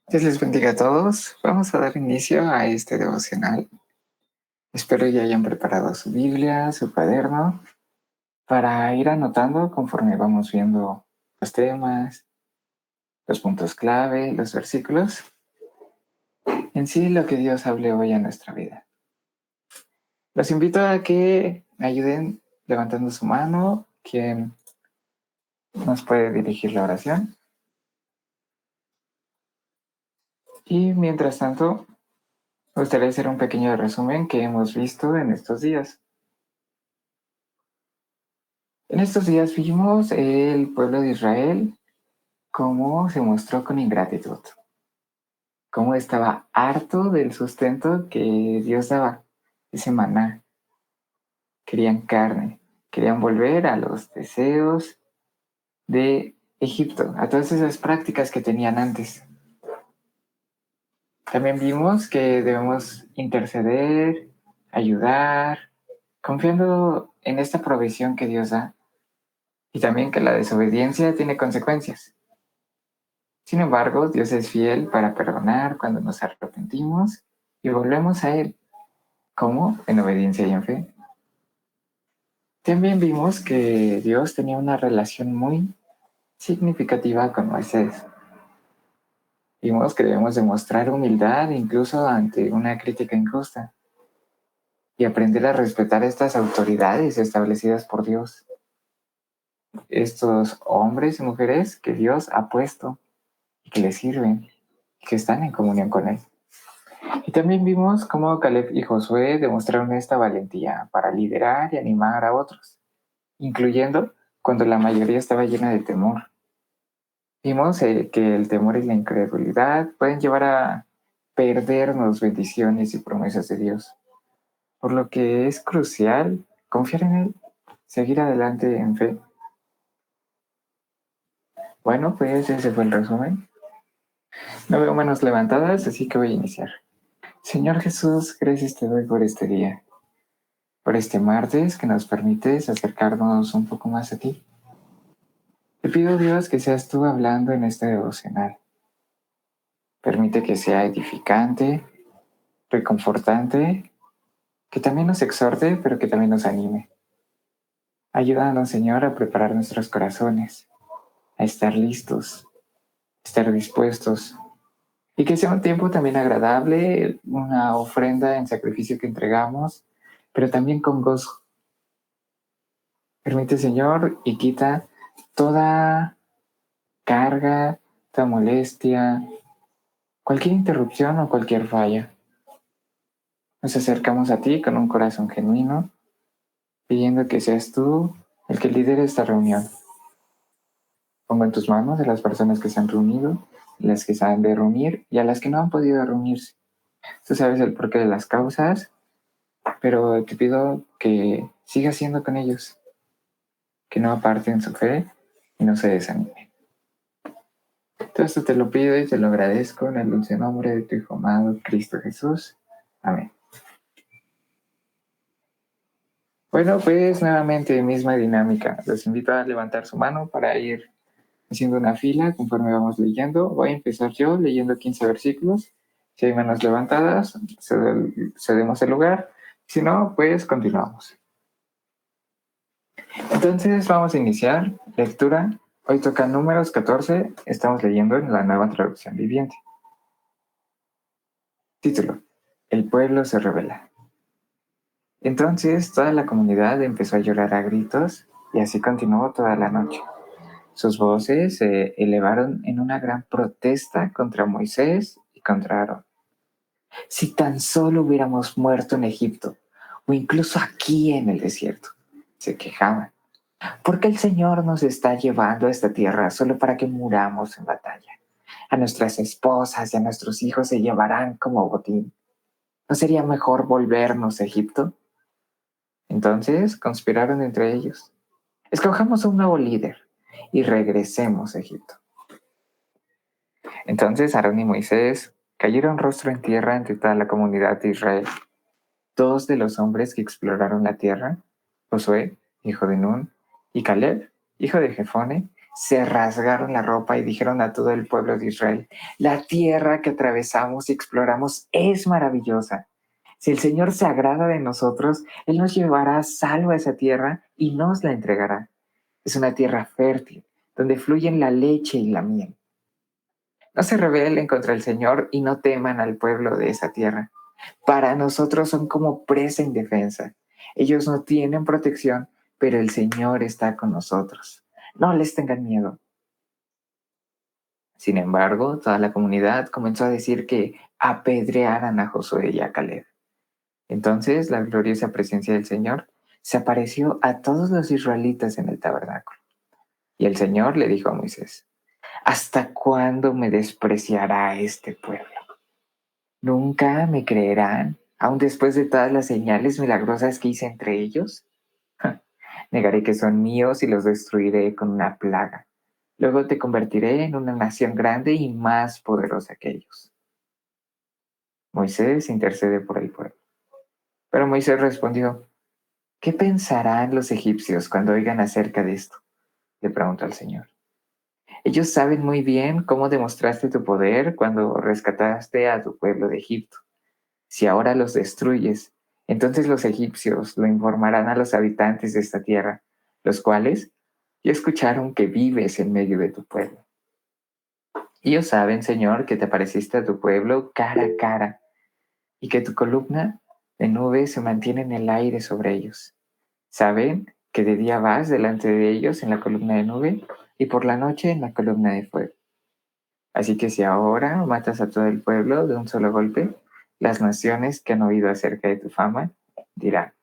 Dios les bendiga a todos. Vamos a dar inicio a este devocional. Espero ya hayan preparado su Biblia, su cuaderno, para ir anotando conforme vamos viendo los temas, los puntos clave, los versículos, en sí lo que Dios hable hoy a nuestra vida. Los invito a que me ayuden levantando su mano, quien nos puede dirigir la oración. Y mientras tanto, me gustaría hacer un pequeño resumen que hemos visto en estos días. En estos días vimos el pueblo de Israel cómo se mostró con ingratitud, cómo estaba harto del sustento que Dios daba, ese maná. Querían carne, querían volver a los deseos de Egipto, a todas esas prácticas que tenían antes. También vimos que debemos interceder, ayudar, confiando en esta provisión que Dios da, y también que la desobediencia tiene consecuencias. Sin embargo, Dios es fiel para perdonar cuando nos arrepentimos y volvemos a Él, como en obediencia y en fe. También vimos que Dios tenía una relación muy significativa con Moisés. Vimos que debemos demostrar humildad incluso ante una crítica injusta y aprender a respetar estas autoridades establecidas por Dios, estos hombres y mujeres que Dios ha puesto y que le sirven y que están en comunión con Él. Y también vimos cómo Caleb y Josué demostraron esta valentía para liderar y animar a otros, incluyendo cuando la mayoría estaba llena de temor. Vimos que el temor y la incredulidad pueden llevar a perdernos bendiciones y promesas de Dios, por lo que es crucial confiar en Él, seguir adelante en fe. Bueno, pues ese fue el resumen. No veo manos levantadas, así que voy a iniciar. Señor Jesús, gracias te doy por este día, por este martes que nos permites acercarnos un poco más a ti. Te pido, Dios, que seas tú hablando en este devocional. Permite que sea edificante, reconfortante, que también nos exhorte, pero que también nos anime. Ayúdanos, Señor, a preparar nuestros corazones, a estar listos, a estar dispuestos, y que sea un tiempo también agradable, una ofrenda en sacrificio que entregamos, pero también con gozo. Permite, Señor, y quita toda carga, toda molestia, cualquier interrupción o cualquier falla. Nos acercamos a ti con un corazón genuino, pidiendo que seas tú el que lidere esta reunión. Pongo en tus manos a las personas que se han reunido, las que se han de reunir y a las que no han podido reunirse. Tú sabes el porqué de las causas, pero te pido que sigas siendo con ellos, que no aparten su fe y no se desanimen. Todo esto te lo pido y te lo agradezco en el dulce nombre de tu Hijo amado, Cristo Jesús. Amén. Bueno, pues nuevamente misma dinámica. Los invito a levantar su mano para ir haciendo una fila conforme vamos leyendo. Voy a empezar yo leyendo 15 versículos. Si hay manos levantadas, cedemos el lugar. Si no, pues continuamos. Entonces vamos a iniciar lectura. Hoy toca Números 14. Estamos leyendo en la Nueva Traducción Viviente. Título: El pueblo se rebela. Entonces toda la comunidad empezó a llorar a gritos y así continuó toda la noche. Sus voces se elevaron en una gran protesta contra Moisés y contra Aarón. Si tan solo hubiéramos muerto en Egipto o incluso aquí en el desierto, se quejaban. ¿Por qué el Señor nos está llevando a esta tierra solo para que muramos en batalla? A nuestras esposas y a nuestros hijos se llevarán como botín. ¿No sería mejor volvernos a Egipto? Entonces conspiraron entre ellos. Escojamos a un nuevo líder y regresemos a Egipto. Entonces Aarón y Moisés cayeron rostro en tierra ante toda la comunidad de Israel. Dos de los hombres que exploraron la tierra, Josué, hijo de Nun, y Caleb, hijo de Jefone, se rasgaron la ropa y dijeron a todo el pueblo de Israel: la tierra que atravesamos y exploramos es maravillosa. Si el Señor se agrada de nosotros, Él nos llevará a salvo a esa tierra y nos la entregará. Es una tierra fértil, donde fluyen la leche y la miel. No se rebelen contra el Señor y no teman al pueblo de esa tierra. Para nosotros son como presa indefensa. Ellos no tienen protección, pero el Señor está con nosotros. No les tengan miedo. Sin embargo, toda la comunidad comenzó a decir que apedrearan a Josué y a Caleb. Entonces la gloriosa presencia del Señor se apareció a todos los israelitas en el tabernáculo. Y el Señor le dijo a Moisés: ¿hasta cuándo me despreciará este pueblo? ¿Nunca me creerán, aun después de todas las señales milagrosas que hice entre ellos? Negaré que son míos y los destruiré con una plaga. Luego te convertiré en una nación grande y más poderosa que ellos. Moisés intercede por el pueblo. Pero Moisés respondió: ¿qué pensarán los egipcios cuando oigan acerca de esto? Le preguntó al Señor. Ellos saben muy bien cómo demostraste tu poder cuando rescataste a tu pueblo de Egipto. Si ahora los destruyes, entonces los egipcios lo informarán a los habitantes de esta tierra, los cuales ya escucharon que vives en medio de tu pueblo. Ellos saben, Señor, que te apareciste a tu pueblo cara a cara y que tu columna de nube se mantiene en el aire sobre ellos. Saben que de día vas delante de ellos en la columna de nube y por la noche en la columna de fuego. Así que si ahora matas a todo el pueblo de un solo golpe, las naciones que han oído acerca de tu fama dirán: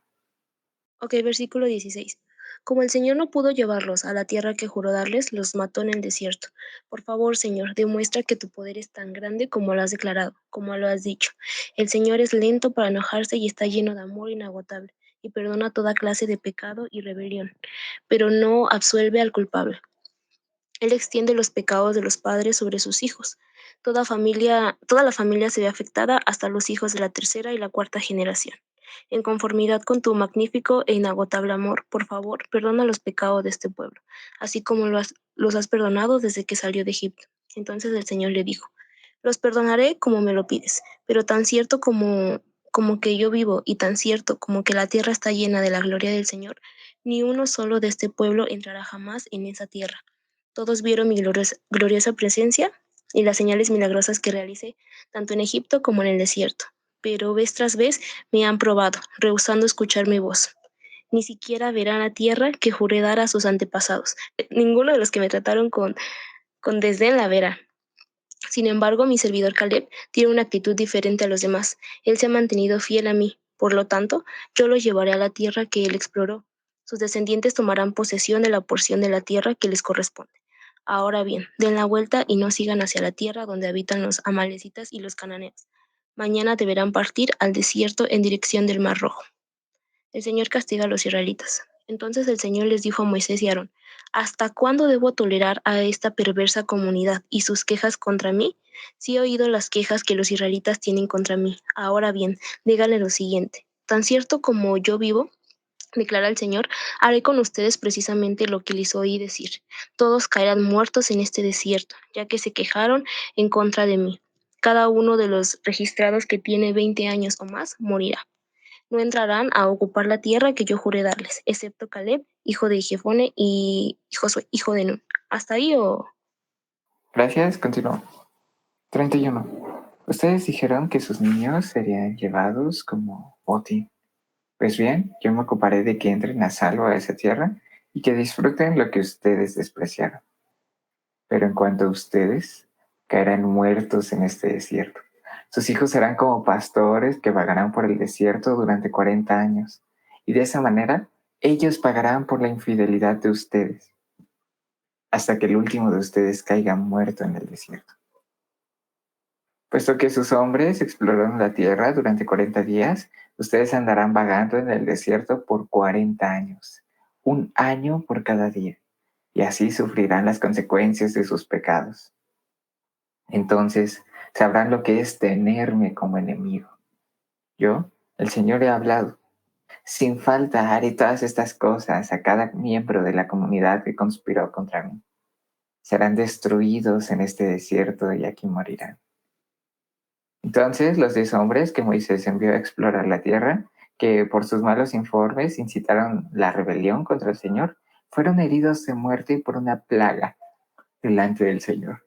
Ok, versículo 16. Como el Señor no pudo llevarlos a la tierra que juró darles, los mató en el desierto. Por favor, Señor, demuestra que tu poder es tan grande como lo has declarado, como lo has dicho. El Señor es lento para enojarse y está lleno de amor inagotable, y perdona toda clase de pecado y rebelión, pero no absuelve al culpable. Él extiende los pecados de los padres sobre sus hijos. Toda la familia se ve afectada hasta los hijos de la tercera y la cuarta generación. En conformidad con tu magnífico e inagotable amor, por favor, perdona los pecados de este pueblo, así como los has perdonado desde que salió de Egipto. Entonces el Señor le dijo: los perdonaré como me lo pides, pero tan cierto como que yo vivo y tan cierto como que la tierra está llena de la gloria del Señor, ni uno solo de este pueblo entrará jamás en esa tierra. Todos vieron mi gloriosa presencia y las señales milagrosas que realicé, tanto en Egipto como en el desierto. Pero vez tras vez me han probado, rehusando escuchar mi voz. Ni siquiera verán la tierra que juré dar a sus antepasados. Ninguno de los que me trataron con desdén la verá. Sin embargo, mi servidor Caleb tiene una actitud diferente a los demás. Él se ha mantenido fiel a mí. Por lo tanto, yo lo llevaré a la tierra que él exploró. Sus descendientes tomarán posesión de la porción de la tierra que les corresponde. Ahora bien, den la vuelta y no sigan hacia la tierra donde habitan los amalecitas y los cananeos. Mañana deberán partir al desierto en dirección del Mar Rojo. El Señor castiga a los israelitas. Entonces el Señor les dijo a Moisés y a Aarón: ¿hasta cuándo debo tolerar a esta perversa comunidad y sus quejas contra mí? Sí he oído las quejas que los israelitas tienen contra mí. Ahora bien, díganle lo siguiente: tan cierto como yo vivo, declara el Señor, haré con ustedes precisamente lo que les oí decir. Todos caerán muertos en este desierto, ya que se quejaron en contra de mí. Cada uno de los registrados que tiene 20 años o más morirá. No entrarán a ocupar la tierra que yo juré darles, excepto Caleb, hijo de Jefone, y Josué, hijo de Nun. ¿Hasta ahí o...? gracias, continuó. 31. Ustedes dijeron que sus niños serían llevados como botín. Pues bien, yo me ocuparé de que entren a salvo a esa tierra y que disfruten lo que ustedes despreciaron. Pero en cuanto a ustedes, caerán muertos en este desierto. Sus hijos serán como pastores que vagarán por el desierto durante 40 años. Y de esa manera, ellos pagarán por la infidelidad de ustedes, hasta que el último de ustedes caiga muerto en el desierto. Puesto que sus hombres exploraron la tierra durante 40 días, ustedes andarán vagando en el desierto por 40 años, un año por cada día, y así sufrirán las consecuencias de sus pecados. Entonces sabrán lo que es tenerme como enemigo. Yo, el Señor, he hablado. Sin falta haré todas estas cosas a cada miembro de la comunidad que conspiró contra mí. serán destruidos en este desierto y aquí morirán. Entonces los 10 hombres que Moisés envió a explorar la tierra, que por sus malos informes incitaron la rebelión contra el Señor, fueron heridos de muerte por una plaga delante del Señor.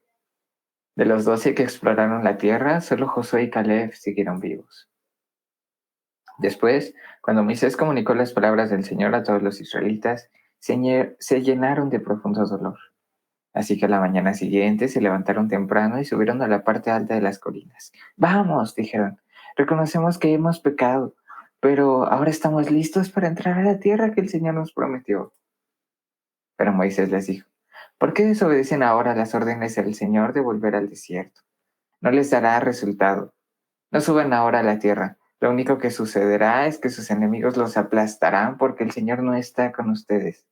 De los 12 que exploraron la tierra, solo Josué y Caleb siguieron vivos. Después, cuando Moisés comunicó las palabras del Señor a todos los israelitas, se llenaron de profundo dolor. Así que a la mañana siguiente se levantaron temprano y subieron a la parte alta de las colinas. Vamos, dijeron, reconocemos que hemos pecado, pero ahora estamos listos para entrar a la tierra que el Señor nos prometió. Pero Moisés les dijo, ¿por qué desobedecen ahora las órdenes del Señor de volver al desierto? No les dará resultado. No suban ahora a la tierra. Lo único que sucederá es que sus enemigos los aplastarán porque el Señor no está con ustedes.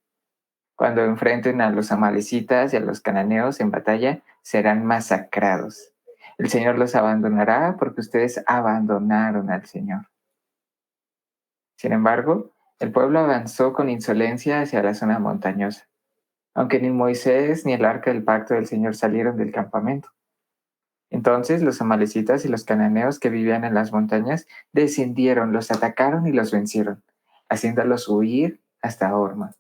Cuando enfrenten a los amalecitas y a los cananeos en batalla, serán masacrados. El Señor los abandonará porque ustedes abandonaron al Señor. Sin embargo, el pueblo avanzó con insolencia hacia la zona montañosa, aunque ni Moisés ni el arca del pacto del Señor salieron del campamento. Entonces los amalecitas y los cananeos que vivían en las montañas descendieron, los atacaron y los vencieron, haciéndolos huir hasta Horma.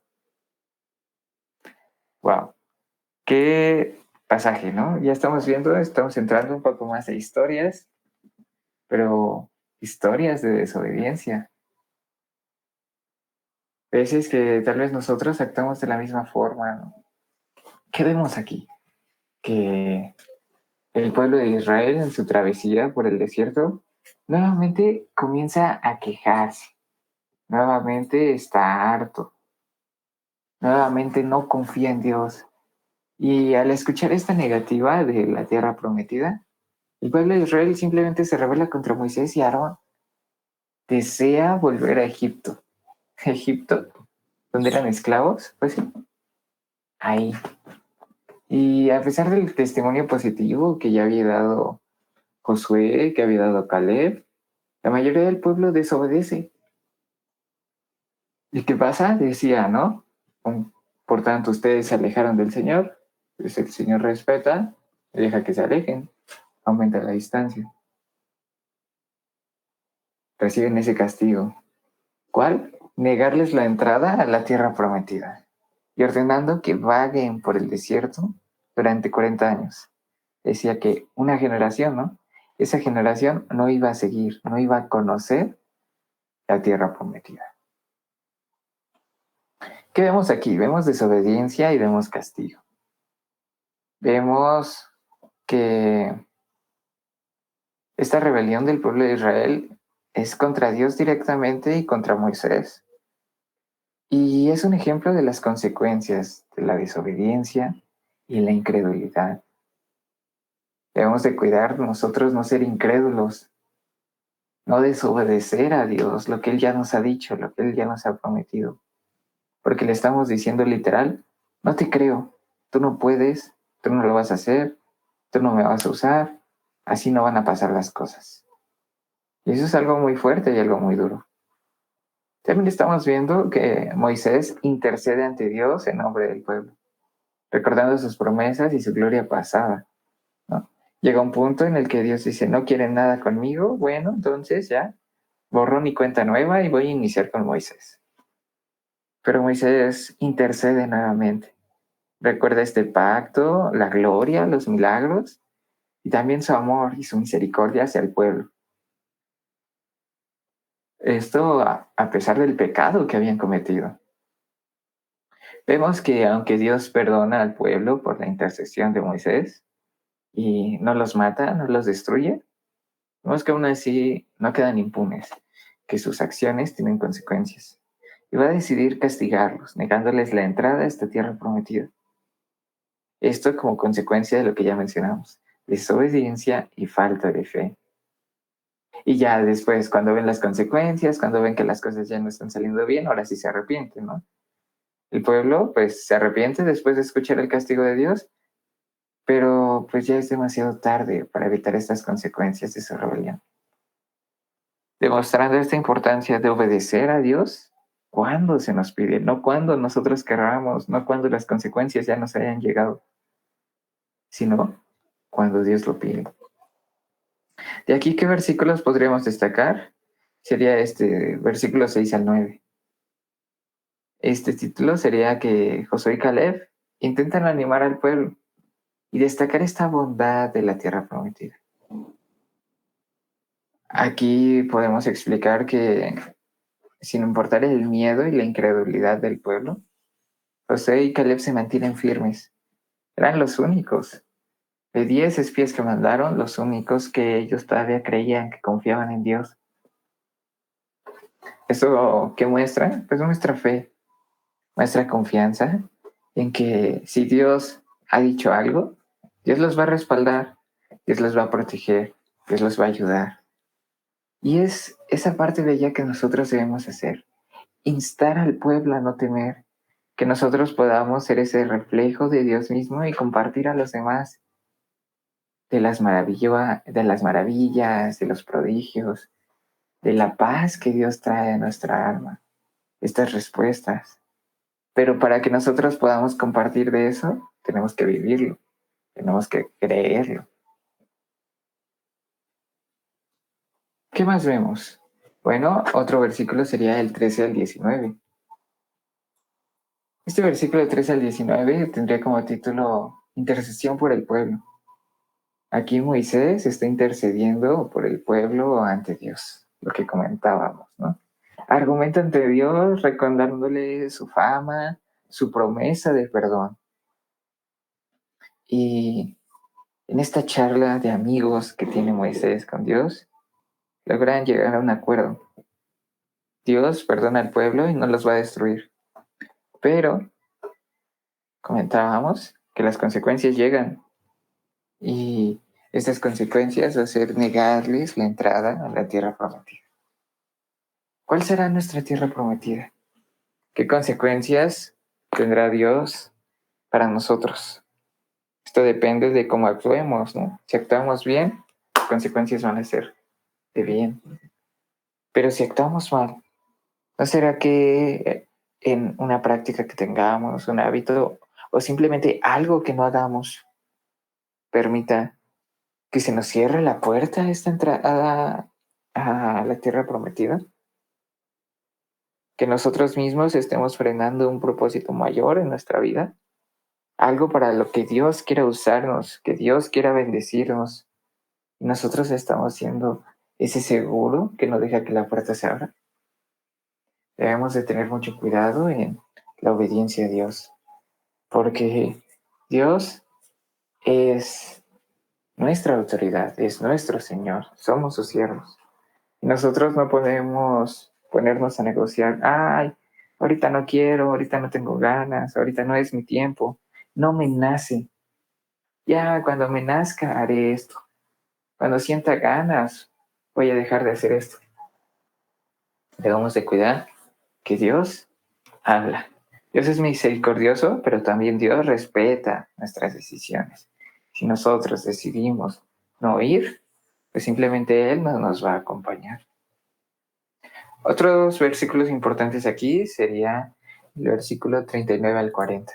Wow. Qué pasaje, ¿no? Ya estamos viendo, estamos entrando un poco más de historias, pero historias de desobediencia. Veces que tal vez nosotros actuamos de la misma forma, ¿no? ¿Qué vemos aquí? Que el pueblo de Israel en su travesía por el desierto nuevamente comienza a quejarse, nuevamente está harto, nuevamente no confía en Dios. Y al escuchar esta negativa de la tierra prometida, el pueblo de Israel simplemente se rebela contra Moisés y Aarón. Desea volver a Egipto. Egipto, donde eran esclavos, pues sí, ahí. Y a pesar del testimonio positivo que ya había dado Josué, que había dado Caleb, la mayoría del pueblo desobedece. ¿Y qué pasa? Decía, ¿no? Por tanto, ustedes se alejaron del Señor, pues el Señor respeta y deja que se alejen, aumenta la distancia. Reciben ese castigo. ¿Cuál? Negarles la entrada a la tierra prometida y ordenando que vaguen por el desierto durante 40 años. Decía que una generación, ¿no? Esa generación no iba a seguir, no iba a conocer la tierra prometida. ¿Qué vemos aquí? Vemos desobediencia y vemos castigo. Vemos que esta rebelión del pueblo de Israel es contra Dios directamente y contra Moisés. Y es un ejemplo de las consecuencias de la desobediencia y la incredulidad. Debemos de cuidar nosotros no ser incrédulos, no desobedecer a Dios, lo que Él ya nos ha dicho, lo que Él ya nos ha prometido. Porque le estamos diciendo literal, no te creo, tú no puedes, tú no lo vas a hacer, tú no me vas a usar, así no van a pasar las cosas. Y eso es algo muy fuerte y algo muy duro. También estamos viendo que Moisés intercede ante Dios en nombre del pueblo, recordando sus promesas y su gloria pasada, ¿no? Llega un punto en el que Dios dice, no quieren nada conmigo, bueno, entonces ya, borrón y cuenta nueva y voy a iniciar con Moisés. Pero Moisés intercede nuevamente. Recuerda este pacto, la gloria, los milagros y también su amor y su misericordia hacia el pueblo. Esto a pesar del pecado que habían cometido. Vemos que aunque Dios perdona al pueblo por la intercesión de Moisés y no los mata, no los destruye, vemos que aún así no quedan impunes, que sus acciones tienen consecuencias. Y va a decidir castigarlos, negándoles la entrada a esta tierra prometida. Esto como consecuencia de lo que ya mencionamos, desobediencia y falta de fe. Y ya después, cuando ven las consecuencias, cuando ven que las cosas ya no están saliendo bien, ahora sí se arrepienten, ¿no? El pueblo pues se arrepiente después de escuchar el castigo de Dios, pero pues ya es demasiado tarde para evitar estas consecuencias de su rebelión. Demostrando esta importancia de obedecer a Dios cuando se nos pide, no cuando nosotros querramos, no cuando las consecuencias ya nos hayan llegado. sino cuando Dios lo pide. De aquí, ¿qué versículos podríamos destacar? Sería este versículo 6 al 9. Este título sería que Josué y Caleb intentan animar al pueblo y destacar esta bondad de la tierra prometida. Aquí podemos explicar que, sin importar el miedo y la incredulidad del pueblo, Josué y Caleb se mantienen firmes. Eran los únicos, de 10 espías que mandaron, los únicos que ellos todavía creían, que confiaban en Dios. ¿Eso qué muestra? Pues muestra fe, muestra confianza en que si Dios ha dicho algo, Dios los va a respaldar, Dios los va a proteger, Dios los va a ayudar. Y es esa parte bella que nosotros debemos hacer, instar al pueblo a no temer, que nosotros podamos ser ese reflejo de Dios mismo y compartir a los demás de las maravillas, de los prodigios, de la paz que Dios trae a nuestra alma, estas respuestas. Pero para que nosotros podamos compartir de eso, tenemos que vivirlo, tenemos que creerlo. ¿Qué más vemos? Bueno, otro versículo sería el 13 al 19. Este versículo 13 al 19 tendría como título Intercesión por el pueblo. Aquí Moisés está intercediendo por el pueblo ante Dios, lo que comentábamos, ¿no? Argumenta ante Dios recordándole su fama, su promesa de perdón. Y en esta charla de amigos que tiene Moisés con Dios, logran llegar a un acuerdo. Dios perdona al pueblo y no los va a destruir. Pero comentábamos que las consecuencias llegan. Y estas consecuencias va a ser negarles la entrada a la tierra prometida. ¿Cuál será nuestra tierra prometida? ¿Qué consecuencias tendrá Dios para nosotros? Esto depende de cómo actuemos, ¿no? Si actuamos bien, las consecuencias van a ser de bien. Pero si actuamos mal, ¿no será que en una práctica que tengamos, un hábito o simplemente algo que no hagamos permita que se nos cierre la puerta a esta entrada a la tierra prometida? Que nosotros mismos estemos frenando un propósito mayor en nuestra vida, algo para lo que Dios quiera usarnos, que Dios quiera bendecirnos, y nosotros estamos siendo ese seguro que no deja que la puerta se abra. Debemos de tener mucho cuidado en la obediencia a Dios, porque Dios es nuestra autoridad, es nuestro Señor, somos sus siervos. Y nosotros no podemos ponernos a negociar, ay, ahorita no quiero, ahorita no tengo ganas, ahorita no es mi tiempo, no me nace. Ya cuando me nazca haré esto, cuando sienta ganas voy a dejar de hacer esto. Debemos de cuidar que Dios habla. Dios es misericordioso, pero también Dios respeta nuestras decisiones. Si nosotros decidimos no ir, pues simplemente Él no nos va a acompañar. Otros versículos importantes aquí sería el versículo 39 al 40.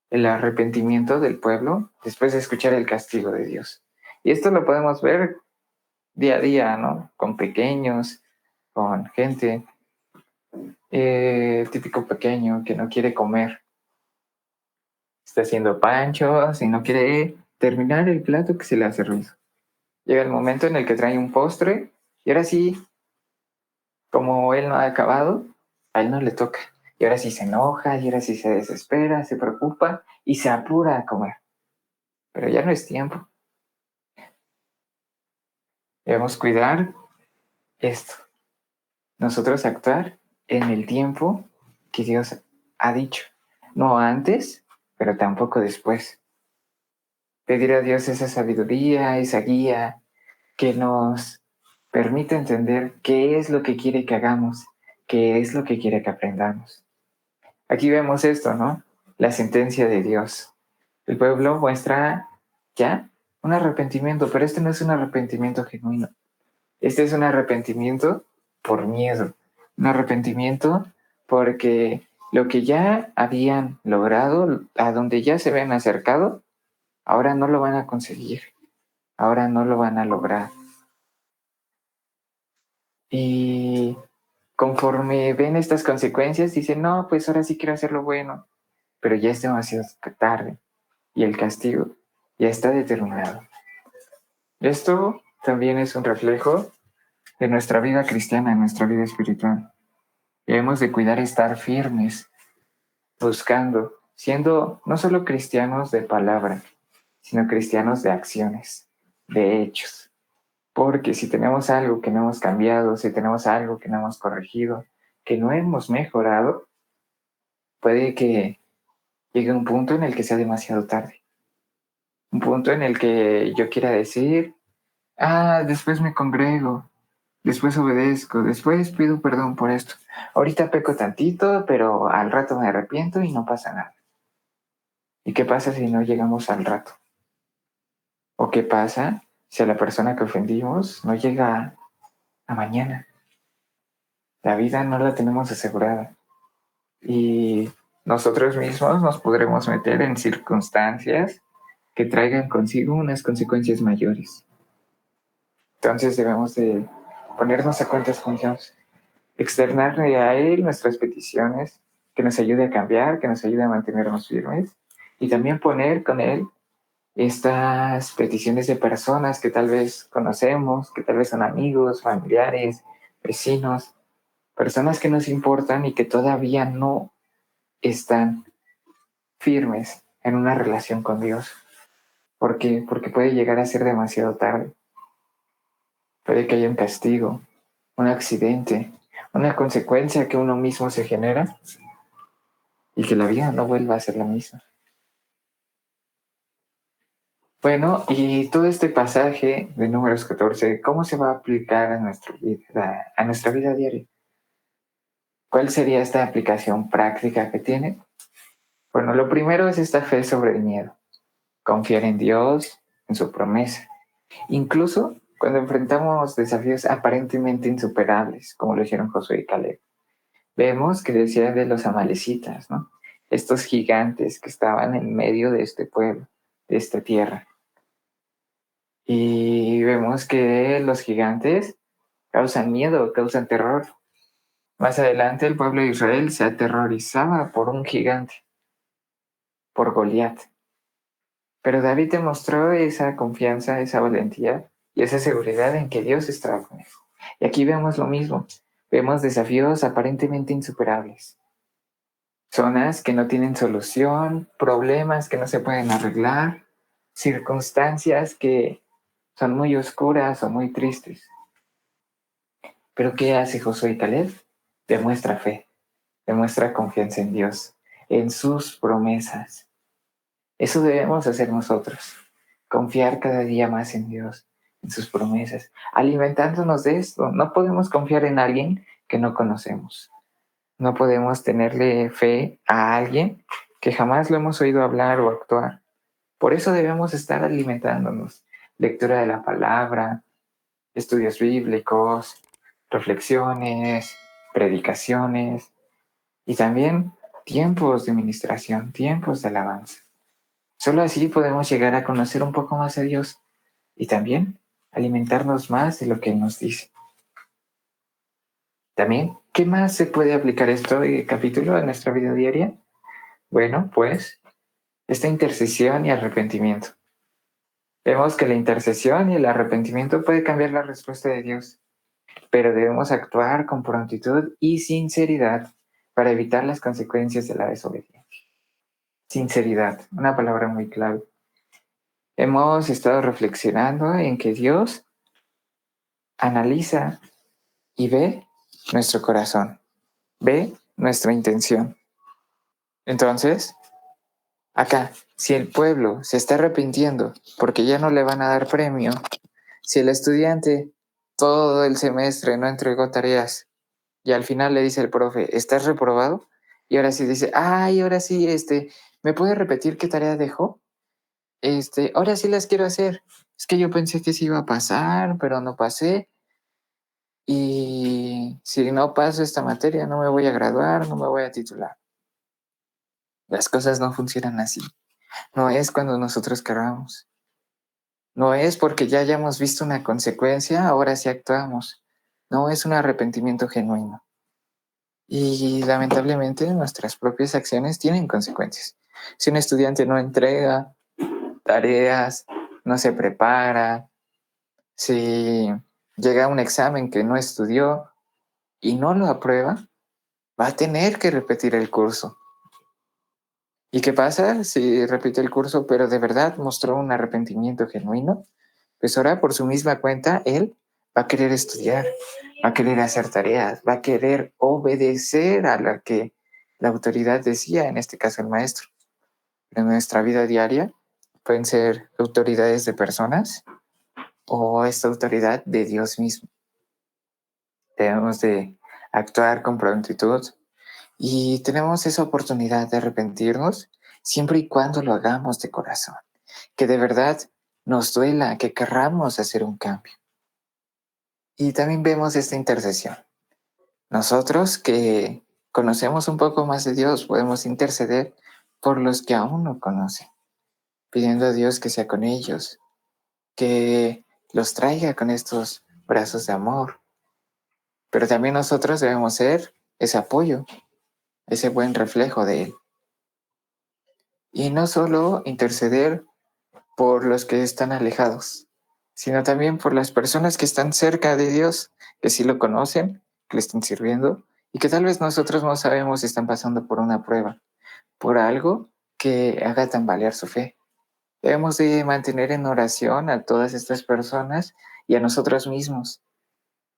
El arrepentimiento del pueblo después de escuchar el castigo de Dios. Y esto lo podemos ver día a día, ¿no? Con pequeños, con gente, típico pequeño que no quiere comer. Está haciendo panchos y no quiere terminar el plato que se le hace ruido. Llega el momento en el que trae un postre y ahora sí, como él no ha acabado, a él no le toca. Y ahora sí se enoja, y ahora sí se desespera, se preocupa y se apura a comer. Pero ya no es tiempo. Debemos cuidar esto. Nosotros actuar en el tiempo que Dios ha dicho. No antes, pero tampoco después. Pedir a Dios esa sabiduría, esa guía que nos permita entender qué es lo que quiere que hagamos, qué es lo que quiere que aprendamos. Aquí vemos esto, ¿no? La sentencia de Dios. El pueblo muestra ya un arrepentimiento, pero este no es un arrepentimiento genuino. Este es un arrepentimiento por miedo, un arrepentimiento porque lo que ya habían logrado, a donde ya se habían acercado, ahora no lo van a conseguir, ahora no lo van a lograr. Y conforme ven estas consecuencias, dicen, no, pues ahora sí quiero hacer lo bueno, pero ya es demasiado tarde y el castigo ya está determinado. Esto también es un reflejo de nuestra vida cristiana, de nuestra vida espiritual. Debemos de cuidar estar firmes, buscando, siendo no solo cristianos de palabra, sino cristianos de acciones, de hechos. Porque si tenemos algo que no hemos cambiado, si tenemos algo que no hemos corregido, que no hemos mejorado, puede que llegue un punto en el que sea demasiado tarde. Un punto en el que yo quiera decir, después me congrego, después obedezco, después pido perdón por esto. Ahorita peco tantito, pero al rato me arrepiento y no pasa nada. ¿Y qué pasa si no llegamos al rato? ¿O qué pasa si a la persona que ofendimos no llega a mañana? La vida no la tenemos asegurada. Y nosotros mismos nos podremos meter en circunstancias que traigan consigo unas consecuencias mayores. Entonces debemos de ponernos a cuentas con Dios, externarle a Él nuestras peticiones, que nos ayude a cambiar, que nos ayude a mantenernos firmes, y también poner con Él estas peticiones de personas que tal vez conocemos, que tal vez son amigos, familiares, vecinos, personas que nos importan y que todavía no están firmes en una relación con Dios. ¿Por qué? Porque puede llegar a ser demasiado tarde. Puede que haya un castigo, un accidente, una consecuencia que uno mismo se genera y que la vida no vuelva a ser la misma. Bueno, y todo este pasaje de Números 14, ¿cómo se va a aplicar a nuestra vida diaria? ¿Cuál sería esta aplicación práctica que tiene? Bueno, lo primero es esta fe sobre el miedo. Confiar en Dios, en su promesa. Incluso cuando enfrentamos desafíos aparentemente insuperables, como lo hicieron Josué y Caleb, vemos que decía de los amalecitas, ¿no? Estos gigantes que estaban en medio de este pueblo, de esta tierra. Y vemos que los gigantes causan miedo, causan terror. Más adelante el pueblo de Israel se aterrorizaba por un gigante, por Goliat. Pero David demostró esa confianza, esa valentía y esa seguridad en que Dios estaba con él. Y aquí vemos lo mismo. Vemos desafíos aparentemente insuperables. Zonas que no tienen solución, problemas que no se pueden arreglar, circunstancias que son muy oscuras o muy tristes. Pero ¿qué hace Josué y Caleb? Demuestra fe, demuestra confianza en Dios, en sus promesas. Eso debemos hacer nosotros, confiar cada día más en Dios, en sus promesas, alimentándonos de esto. No podemos confiar en alguien que no conocemos. No podemos tenerle fe a alguien que jamás lo hemos oído hablar o actuar. Por eso debemos estar alimentándonos. Lectura de la palabra, estudios bíblicos, reflexiones, predicaciones y también tiempos de ministración, tiempos de alabanza. Solo así podemos llegar a conocer un poco más a Dios y también alimentarnos más de lo que Él nos dice. También, ¿qué más se puede aplicar esto de capítulo a nuestra vida diaria? Bueno, pues esta intercesión y arrepentimiento. Vemos que la intercesión y el arrepentimiento puede cambiar la respuesta de Dios, pero debemos actuar con prontitud y sinceridad para evitar las consecuencias de la desobediencia. Sinceridad, una palabra muy clave. Hemos estado reflexionando en que Dios analiza y ve nuestro corazón, ve nuestra intención. Entonces, acá, si el pueblo se está arrepintiendo porque ya no le van a dar premio, si el estudiante todo el semestre no entregó tareas y al final le dice el profe, ¿estás reprobado? Y ahora sí dice, ahora sí, ¿me puede repetir qué tarea dejó? Ahora sí las quiero hacer. Es que yo pensé que sí iba a pasar, pero no pasé. Y si no paso esta materia, no me voy a graduar, no me voy a titular. Las cosas no funcionan así. No es cuando nosotros querramos. No es porque ya hayamos visto una consecuencia, ahora sí actuamos. No es un arrepentimiento genuino. Y lamentablemente nuestras propias acciones tienen consecuencias. Si un estudiante no entrega tareas, no se prepara, si llega a un examen que no estudió y no lo aprueba, va a tener que repetir el curso. ¿Y qué pasa si repite el curso pero de verdad mostró un arrepentimiento genuino? Pues ahora por su misma cuenta él va a querer estudiar, va a querer hacer tareas, va a querer obedecer a la que la autoridad decía, en este caso el maestro. En nuestra vida diaria pueden ser autoridades de personas o esta autoridad de Dios mismo. Debemos de actuar con prontitud y tenemos esa oportunidad de arrepentirnos siempre y cuando lo hagamos de corazón, que de verdad nos duela, que querramos hacer un cambio. Y también vemos esta intercesión. Nosotros que conocemos un poco más de Dios podemos interceder por los que aún no conocen, pidiendo a Dios que sea con ellos, que los traiga con estos brazos de amor. Pero también nosotros debemos ser ese apoyo, ese buen reflejo de Él. Y no solo interceder por los que están alejados, sino también por las personas que están cerca de Dios, que sí lo conocen, que le están sirviendo y que tal vez nosotros no sabemos si están pasando por una prueba, por algo que haga tambalear su fe. Debemos de mantener en oración a todas estas personas y a nosotros mismos.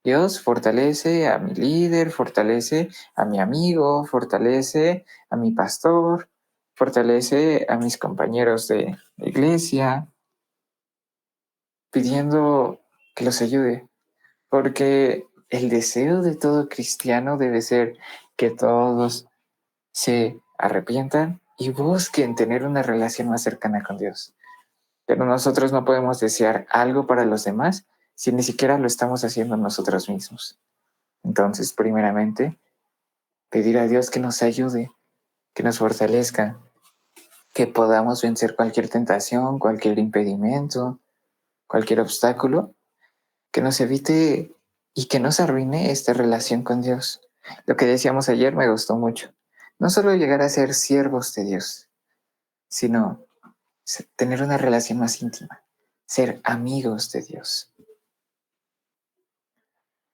Dios fortalece a mi líder, fortalece a mi amigo, fortalece a mi pastor, fortalece a mis compañeros de iglesia, pidiendo que los ayude, porque el deseo de todo cristiano debe ser que todos se arrepientan y busquen tener una relación más cercana con Dios. Pero nosotros no podemos desear algo para los demás si ni siquiera lo estamos haciendo nosotros mismos. Entonces, primeramente, pedir a Dios que nos ayude, que nos fortalezca, que podamos vencer cualquier tentación, cualquier impedimento, cualquier obstáculo, que nos evite y que nos arruine esta relación con Dios. Lo que decíamos ayer me gustó mucho. No solo llegar a ser siervos de Dios, sino tener una relación más íntima, ser amigos de Dios.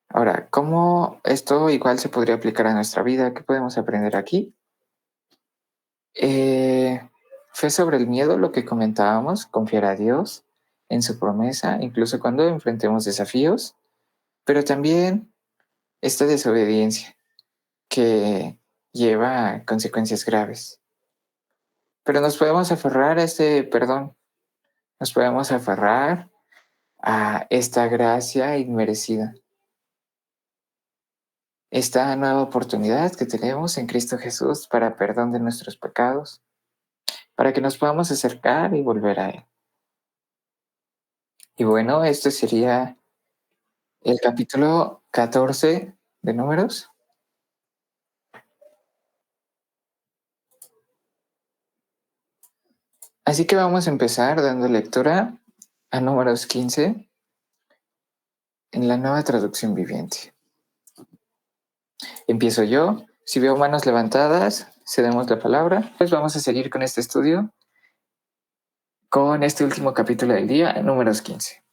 Ahora, ¿cómo esto igual se podría aplicar a nuestra vida? ¿Qué podemos aprender aquí? Fue sobre el miedo lo que comentábamos, confiar a Dios en su promesa, incluso cuando enfrentemos desafíos, pero también esta desobediencia que lleva a consecuencias graves. Pero nos podemos aferrar a este perdón, nos podemos aferrar a esta gracia inmerecida, esta nueva oportunidad que tenemos en Cristo Jesús para perdón de nuestros pecados, para que nos podamos acercar y volver a Él. Y bueno, esto sería el capítulo 14 de Números. Así que vamos a empezar dando lectura a Números 15 en la Nueva Traducción Viviente. Empiezo yo. Si veo manos levantadas, cedemos la palabra. Pues vamos a seguir con este estudio, con este último capítulo del día, Números 15.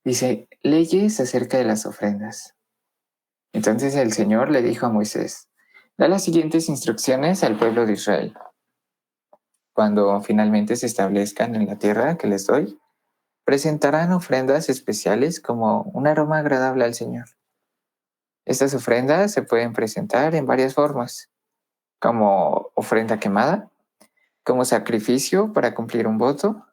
Dice, leyes acerca de las ofrendas. Entonces el Señor le dijo a Moisés, da las siguientes instrucciones al pueblo de Israel. Cuando finalmente se establezcan en la tierra que les doy, presentarán ofrendas especiales como un aroma agradable al Señor. Estas ofrendas se pueden presentar en varias formas, como ofrenda quemada, como sacrificio para cumplir un voto,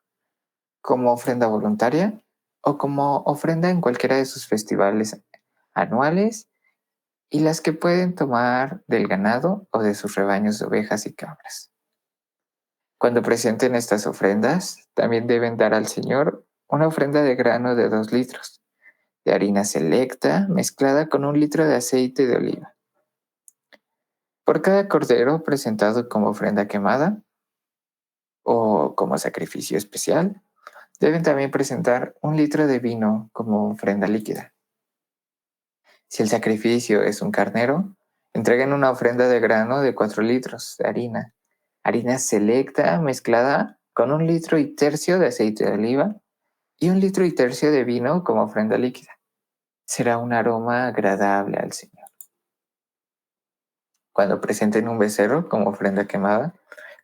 como ofrenda voluntaria o como ofrenda en cualquiera de sus festivales anuales y las que pueden tomar del ganado o de sus rebaños de ovejas y cabras. Cuando presenten estas ofrendas, también deben dar al Señor una ofrenda de grano de 2 litros, de harina selecta mezclada con 1 litro de aceite de oliva. Por cada cordero presentado como ofrenda quemada, O como sacrificio especial, deben también presentar 1 litro de vino como ofrenda líquida. Si el sacrificio es un carnero, entreguen una ofrenda de grano de 4 litros de harina selecta mezclada con 1,3 litros de aceite de oliva y 1,3 litros de vino como ofrenda líquida. Será un aroma agradable al Señor. Cuando presenten un becerro como ofrenda quemada,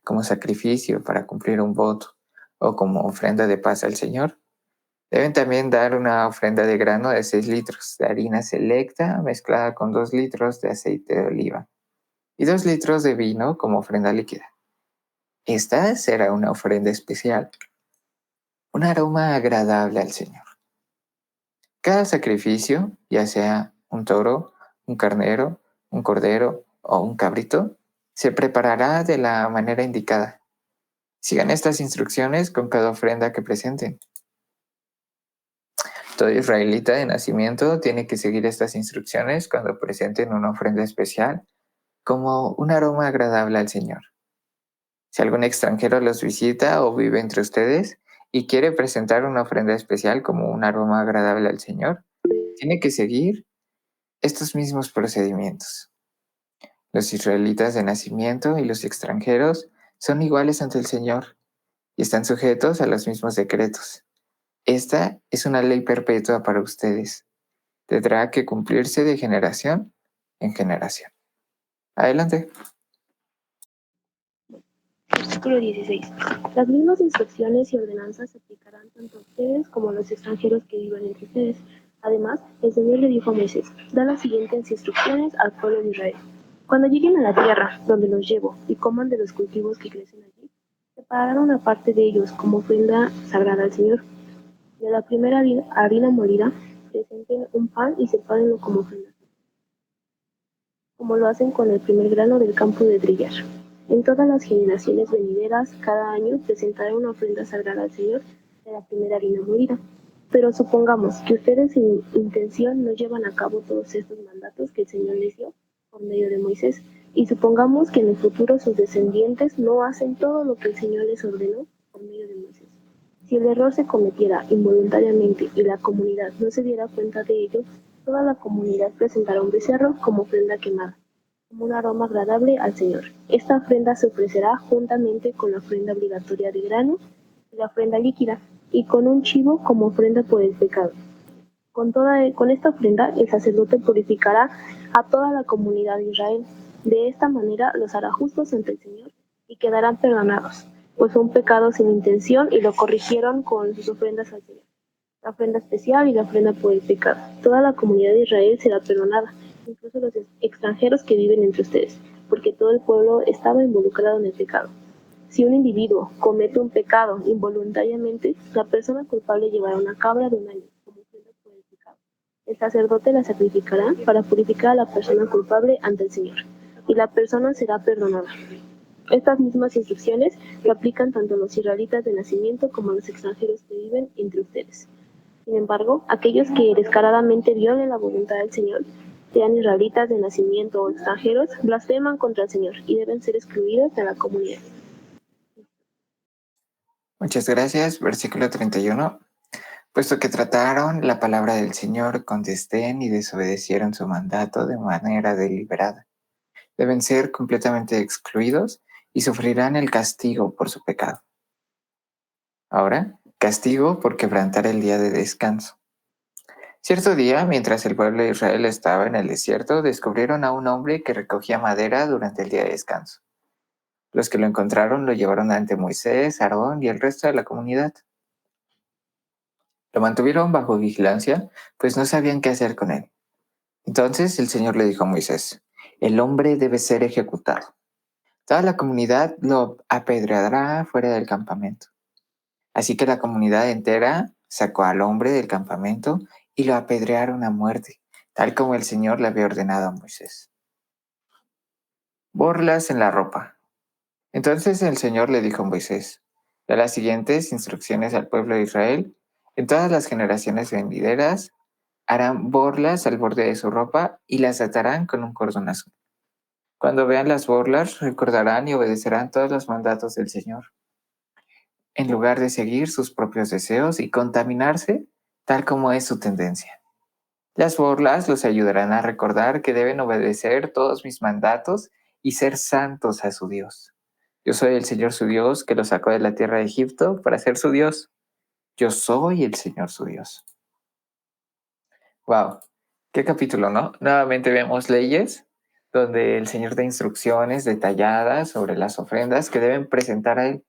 como sacrificio para cumplir un voto o como ofrenda de paz al Señor, deben también dar una ofrenda de grano de 6 litros de harina selecta mezclada con 2 litros de aceite de oliva y 2 litros de vino como ofrenda líquida. Esta será una ofrenda especial, un aroma agradable al Señor. Cada sacrificio, ya sea un toro, un carnero, un cordero o un cabrito, se preparará de la manera indicada. Sigan estas instrucciones con cada ofrenda que presenten. Todo israelita de nacimiento tiene que seguir estas instrucciones cuando presenten una ofrenda especial como un aroma agradable al Señor. Si algún extranjero los visita o vive entre ustedes y quiere presentar una ofrenda especial como un aroma agradable al Señor, tiene que seguir estos mismos procedimientos. Los israelitas de nacimiento y los extranjeros son iguales ante el Señor y están sujetos a los mismos decretos. Esta es una ley perpetua para ustedes. Tendrá que cumplirse de generación en generación. Adelante. Versículo 16. Las mismas instrucciones y ordenanzas se aplicarán tanto a ustedes como a los extranjeros que vivan entre ustedes. Además, el Señor le dijo a Moisés: da las siguientes instrucciones al pueblo de Israel. Cuando lleguen a la tierra donde los llevo y coman de los cultivos que crecen allí, separarán una parte de ellos como ofrenda sagrada al Señor. De la primera harina molida, presenten un pan y sepárenlo como ofrenda, como lo hacen con el primer grano del campo de trillar. En todas las generaciones venideras, cada año presentaré una ofrenda sagrada al Señor de la primera harina molida. Pero supongamos que ustedes sin intención no llevan a cabo todos estos mandatos que el Señor les dio por medio de Moisés. Y supongamos que en el futuro sus descendientes no hacen todo lo que el Señor les ordenó por medio de Moisés. Si el error se cometiera involuntariamente y la comunidad no se diera cuenta de ello, toda la comunidad presentará un becerro como ofrenda quemada, como un aroma agradable al Señor. Esta ofrenda se ofrecerá juntamente con la ofrenda obligatoria de grano y la ofrenda líquida, y con un chivo como ofrenda por el pecado. Con esta ofrenda el sacerdote purificará a toda la comunidad de Israel. De esta manera los hará justos ante el Señor y quedarán perdonados, pues fue un pecado sin intención y lo corrigieron con sus ofrendas al Señor. La ofrenda especial y la ofrenda por el pecado. Toda la comunidad de Israel será perdonada, incluso los extranjeros que viven entre ustedes, porque todo el pueblo estaba involucrado en el pecado. Si un individuo comete un pecado involuntariamente, la persona culpable llevará una cabra de un año como ofrenda por el pecado. El sacerdote la sacrificará para purificar a la persona culpable ante el Señor, y la persona será perdonada. Estas mismas instrucciones lo aplican tanto a los israelitas de nacimiento como a los extranjeros que viven entre ustedes. Sin embargo, aquellos que descaradamente violen la voluntad del Señor, sean israelitas de nacimiento o extranjeros, blasfeman contra el Señor y deben ser excluidos de la comunidad. Muchas gracias. Versículo 31. Puesto que trataron la palabra del Señor con desdén y desobedecieron su mandato de manera deliberada, deben ser completamente excluidos y sufrirán el castigo por su pecado. Ahora, castigo por quebrantar el día de descanso. Cierto día, mientras el pueblo de Israel estaba en el desierto, descubrieron a un hombre que recogía madera durante el día de descanso. Los que lo encontraron lo llevaron ante Moisés, Aarón y el resto de la comunidad. Lo mantuvieron bajo vigilancia, pues no sabían qué hacer con él. Entonces el Señor le dijo a Moisés: el hombre debe ser ejecutado. Toda la comunidad lo apedreará fuera del campamento. Así que la comunidad entera sacó al hombre del campamento y lo apedrearon a muerte, tal como el Señor le había ordenado a Moisés. Borlas en la ropa. Entonces el Señor le dijo a Moisés: da las siguientes instrucciones al pueblo de Israel. En todas las generaciones venideras harán borlas al borde de su ropa y las atarán con un cordón azul. Cuando vean las borlas, recordarán y obedecerán todos los mandatos del Señor. en lugar de seguir sus propios deseos y contaminarse tal como es su tendencia. Las burlas los ayudarán a recordar que deben obedecer todos mis mandatos y ser santos a su Dios. Yo soy el Señor su Dios que los sacó de la tierra de Egipto para ser su Dios. Yo soy el Señor su Dios. Wow, qué capítulo, ¿no? Nuevamente vemos leyes donde el Señor da instrucciones detalladas sobre las ofrendas que deben presentar a Él.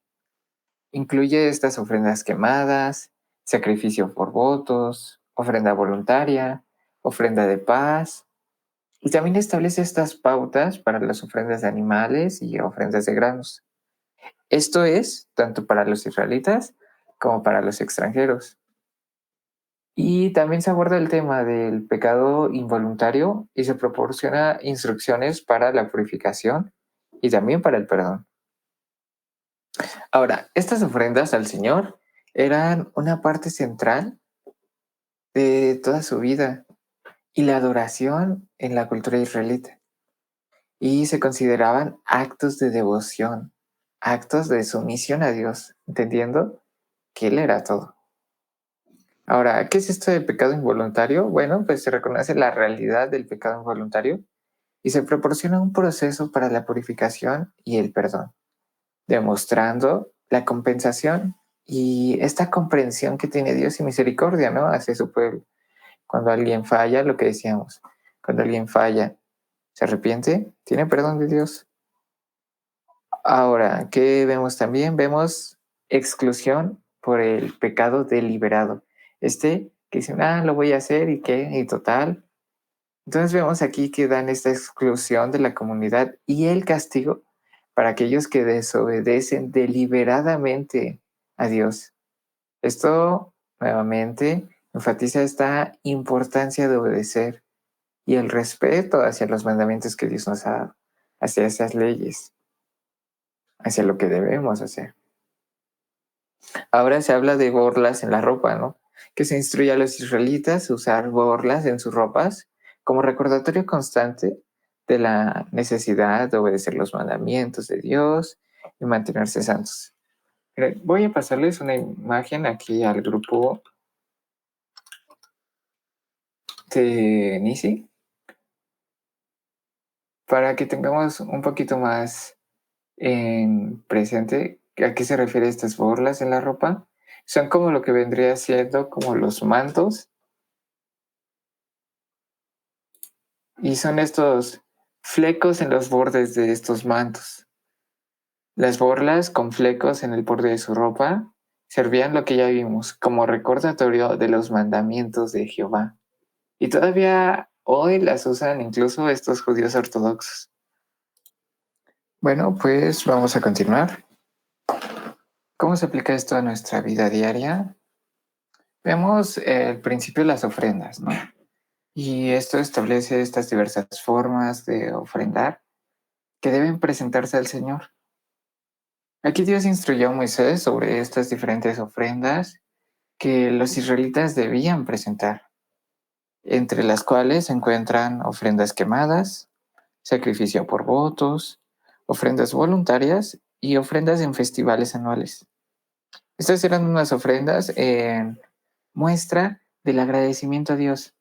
Incluye estas ofrendas quemadas, sacrificio por votos, ofrenda voluntaria, ofrenda de paz, y también establece estas pautas para las ofrendas de animales y ofrendas de granos. Esto es tanto para los israelitas como para los extranjeros. Y también se aborda el tema del pecado involuntario y se proporciona instrucciones para la purificación y también para el perdón. Ahora, estas ofrendas al Señor eran una parte central de toda su vida y la adoración en la cultura israelita. Y se consideraban actos de devoción, actos de sumisión a Dios, entendiendo que Él era todo. Ahora, ¿qué es esto de pecado involuntario? Bueno, pues se reconoce la realidad del pecado involuntario y se proporciona un proceso para la purificación y el perdón, demostrando la compensación y esta comprensión que tiene Dios y misericordia, ¿no? Hacia su pueblo. Cuando alguien falla, lo que decíamos, cuando alguien falla, se arrepiente, tiene perdón de Dios. Ahora, ¿qué vemos también? Vemos exclusión por el pecado deliberado. Que dicen, lo voy a hacer y qué, y total. Entonces vemos aquí que dan esta exclusión de la comunidad y el castigo para aquellos que desobedecen deliberadamente a Dios. Esto, nuevamente, enfatiza esta importancia de obedecer y el respeto hacia los mandamientos que Dios nos ha dado, hacia esas leyes, hacia lo que debemos hacer. Ahora se habla de borlas en la ropa, ¿no? Que se instruye a los israelitas a usar borlas en sus ropas como recordatorio constante de la necesidad de obedecer los mandamientos de Dios y mantenerse santos. Miren, voy a pasarles una imagen aquí al grupo de Nisi para que tengamos un poquito más en presente a qué se refiere estas borlas en la ropa. Son como lo que vendría siendo como los mantos y son estos flecos en los bordes de estos mantos. Las borlas con flecos en el borde de su ropa servían lo que ya vimos como recordatorio de los mandamientos de Jehová. Y todavía hoy las usan incluso estos judíos ortodoxos. Bueno, pues vamos a continuar. ¿Cómo se aplica esto a nuestra vida diaria? Vemos el principio de las ofrendas, ¿no? Y esto establece estas diversas formas de ofrendar que deben presentarse al Señor. Aquí Dios instruyó a Moisés sobre estas diferentes ofrendas que los israelitas debían presentar, entre las cuales se encuentran ofrendas quemadas, sacrificio por votos, ofrendas voluntarias y ofrendas en festivales anuales. Estas eran unas ofrendas en muestra del agradecimiento a Dios,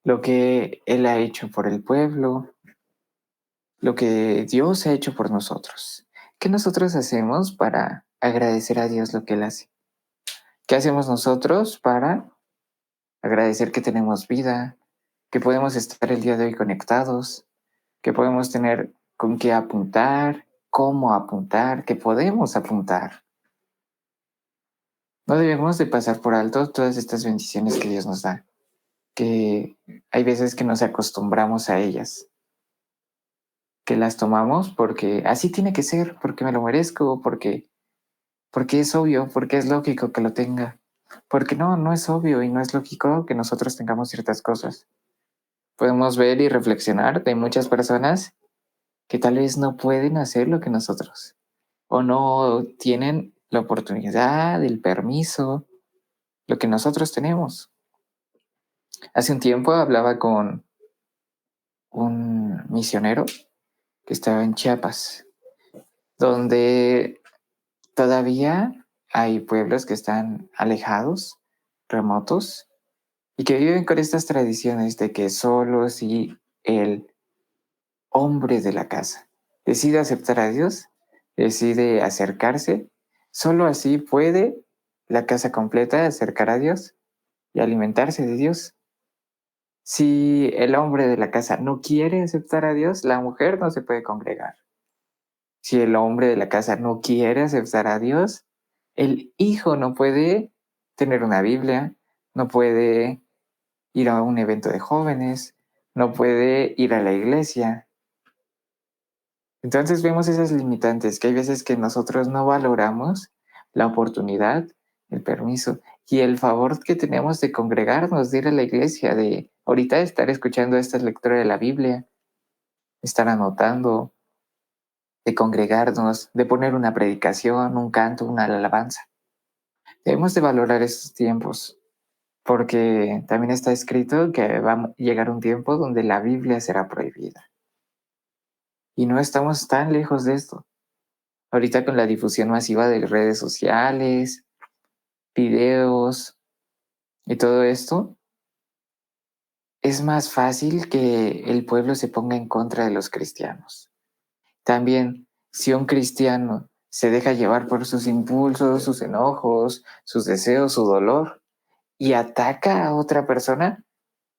lo que Él ha hecho por el pueblo, lo que Dios ha hecho por nosotros. ¿Qué nosotros hacemos para agradecer a Dios lo que Él hace? ¿Qué hacemos nosotros para agradecer que tenemos vida, que podemos estar el día de hoy conectados, que podemos tener con qué apuntar, cómo apuntar, que podemos apuntar? No debemos de pasar por alto todas estas bendiciones que Dios nos da, que hay veces que nos acostumbramos a ellas, que las tomamos porque así tiene que ser, porque me lo merezco, porque es obvio, porque es lógico que lo tenga. Porque no es obvio y no es lógico que nosotros tengamos ciertas cosas. Podemos ver y reflexionar de muchas personas que tal vez no pueden hacer lo que nosotros, o no tienen la oportunidad, el permiso, lo que nosotros tenemos. Hace un tiempo hablaba con un misionero que estaba en Chiapas, donde Todavía hay pueblos que están alejados, remotos, y que viven con estas tradiciones de que solo si el hombre de la casa decide aceptar a Dios, decide acercarse, solo así puede la casa completa acercar a Dios y alimentarse de Dios. Si el hombre de la casa no quiere aceptar a Dios, la mujer no se puede congregar. Si el hombre de la casa no quiere aceptar a Dios, el hijo no puede tener una Biblia, no puede ir a un evento de jóvenes, no puede ir a la iglesia. Entonces vemos esas limitantes que hay veces que nosotros no valoramos la oportunidad, el permiso y el favor que tenemos de congregarnos, de ir a la iglesia, de ahorita estar escuchando esta lectura de la Biblia, estar anotando, de congregarnos, de poner una predicación, un canto, una alabanza. Debemos de valorar estos tiempos, porque también está escrito que va a llegar un tiempo donde la Biblia será prohibida. Y no estamos tan lejos de esto. Ahorita con la difusión masiva de redes sociales, videos y todo esto, es más fácil que el pueblo se ponga en contra de los cristianos. También, si un cristiano se deja llevar por sus impulsos, sus enojos, sus deseos, su dolor, y ataca a otra persona,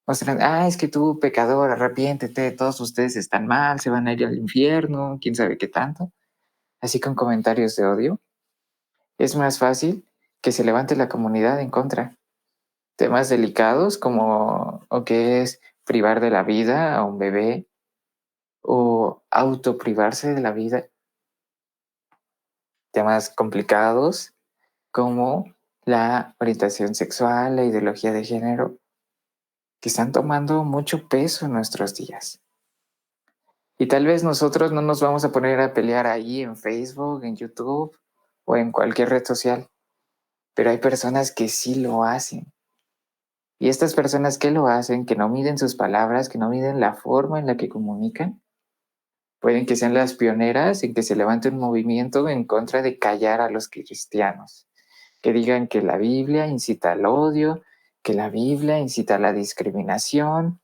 mostrando, es que tú, pecador, arrepiéntete, todos ustedes están mal, se van a ir al infierno, quién sabe qué tanto, así con comentarios de odio, es más fácil que se levante la comunidad en contra. Temas delicados como o que es privar de la vida a un bebé o autoprivarse de la vida. Temas complicados como la orientación sexual, la ideología de género, que están tomando mucho peso en nuestros días. Y tal vez nosotros no nos vamos a poner a pelear ahí en Facebook, en YouTube o en cualquier red social, pero hay personas que sí lo hacen. Y estas personas que lo hacen, que no miden sus palabras, que no miden la forma en la que comunican, pueden que sean las pioneras en que se levante un movimiento en contra de callar a los cristianos, que digan que la Biblia incita al odio, que la Biblia incita a la discriminación,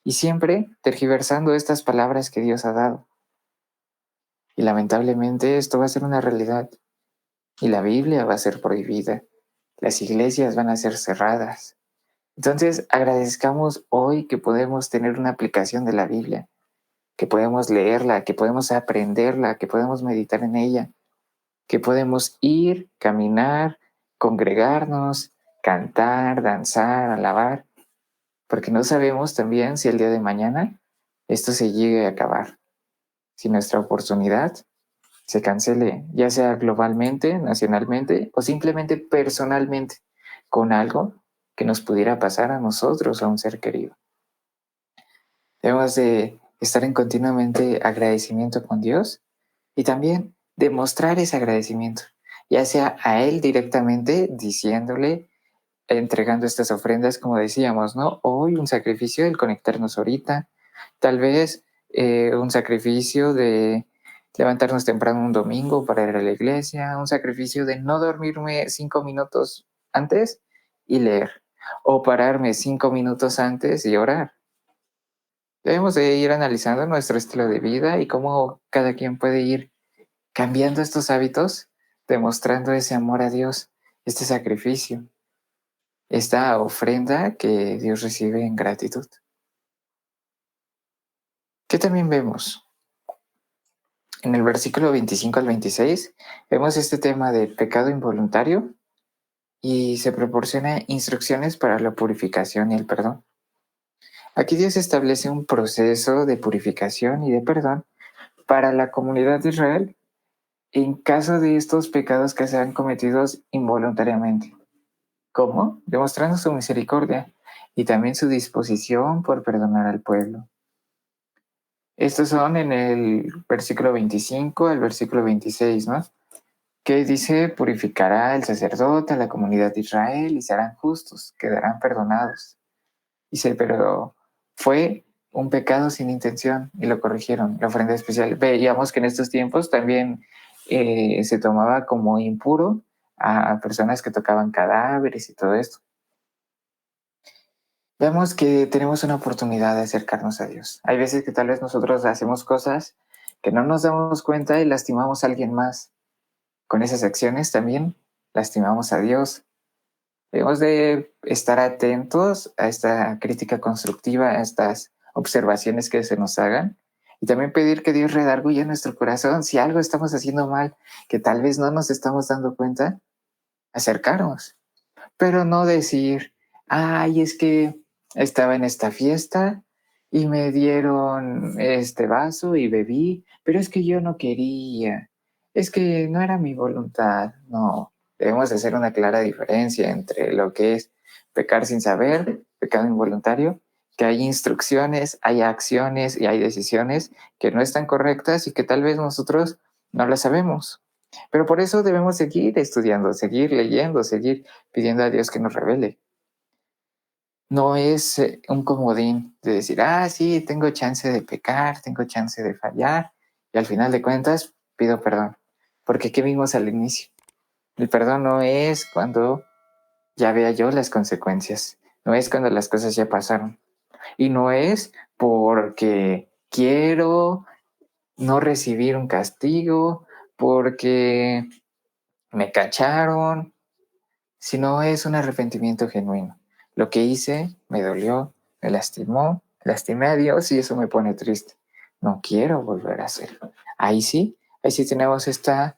y siempre tergiversando estas palabras que Dios ha dado. Y lamentablemente esto va a ser una realidad, y la Biblia va a ser prohibida, las iglesias van a ser cerradas. Entonces agradezcamos hoy que podemos tener una aplicación de la Biblia, que podemos leerla, que podemos aprenderla, que podemos meditar en ella, que podemos ir, caminar, congregarnos, cantar, danzar, alabar, porque no sabemos también si el día de mañana esto se llegue a acabar, si nuestra oportunidad se cancele, ya sea globalmente, nacionalmente o simplemente personalmente, con algo que nos pudiera pasar a nosotros o a un ser querido. Debemos de estar en continuamente agradecimiento con Dios y también demostrar ese agradecimiento, ya sea a Él directamente diciéndole, entregando estas ofrendas, como decíamos, ¿no? Hoy un sacrificio, el conectarnos ahorita, tal vez un sacrificio de levantarnos temprano un domingo para ir a la iglesia, un sacrificio de no dormirme 5 minutos antes y leer, o pararme 5 minutos antes y orar. Debemos de ir analizando nuestro estilo de vida y cómo cada quien puede ir cambiando estos hábitos, demostrando ese amor a Dios, este sacrificio, esta ofrenda que Dios recibe en gratitud. ¿Qué también vemos? En el versículo 25 al 26 vemos este tema de pecado involuntario y se proporciona instrucciones para la purificación y el perdón. Aquí Dios establece un proceso de purificación y de perdón para la comunidad de Israel en caso de estos pecados que sean cometidos involuntariamente. ¿Cómo? Demostrando su misericordia y también su disposición por perdonar al pueblo. Estos son en el versículo 25 al versículo 26, ¿no? Que dice, purificará el sacerdote a la comunidad de Israel y serán justos, quedarán perdonados. Dice, pero fue un pecado sin intención y lo corrigieron, la ofrenda especial. Veíamos que en estos tiempos también se tomaba como impuro a personas que tocaban cadáveres y todo esto. Vemos que tenemos una oportunidad de acercarnos a Dios. Hay veces que tal vez nosotros hacemos cosas que no nos damos cuenta y lastimamos a alguien más. Con esas acciones también lastimamos a Dios. Debemos de estar atentos a esta crítica constructiva, a estas observaciones que se nos hagan y también pedir que Dios redarguya nuestro corazón si algo estamos haciendo mal, que tal vez no nos estamos dando cuenta, acercarnos, pero no decir, ay, es que estaba en esta fiesta y me dieron este vaso y bebí, pero es que yo no quería, es que no era mi voluntad. No, debemos hacer una clara diferencia entre lo que es pecar sin saber, pecado involuntario, que hay instrucciones, hay acciones y hay decisiones que no están correctas y que tal vez nosotros no las sabemos. Pero por eso debemos seguir estudiando, seguir leyendo, seguir pidiendo a Dios que nos revele. No es un comodín de decir, ah, sí, tengo chance de pecar, tengo chance de fallar, y al final de cuentas pido perdón. Porque ¿qué vimos al inicio? El perdón no es cuando ya vea yo las consecuencias, no es cuando las cosas ya pasaron, y no es porque quiero no recibir un castigo, porque me cacharon, sino es un arrepentimiento genuino. Lo que hice me dolió, me lastimó, lastimé a Dios y eso me pone triste. No quiero volver a hacerlo. Ahí sí tenemos esta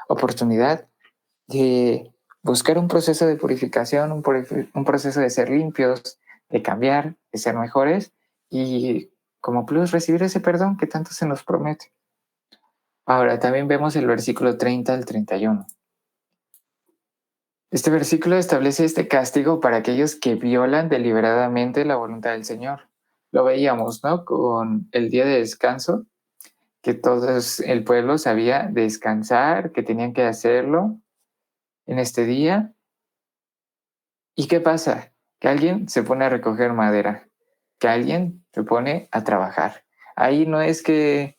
oportunidad de buscar un proceso de purificación, un proceso de ser limpios, de cambiar, de ser mejores y como plus recibir ese perdón que tanto se nos promete. Ahora también vemos el versículo 30 al 31. Este versículo establece este castigo para aquellos que violan deliberadamente la voluntad del Señor. Lo veíamos, ¿no? Con el día de descanso, que todo el pueblo sabía descansar, que tenían que hacerlo en este día. ¿Y qué pasa? Que alguien se pone a recoger madera, que alguien se pone a trabajar. Ahí no es que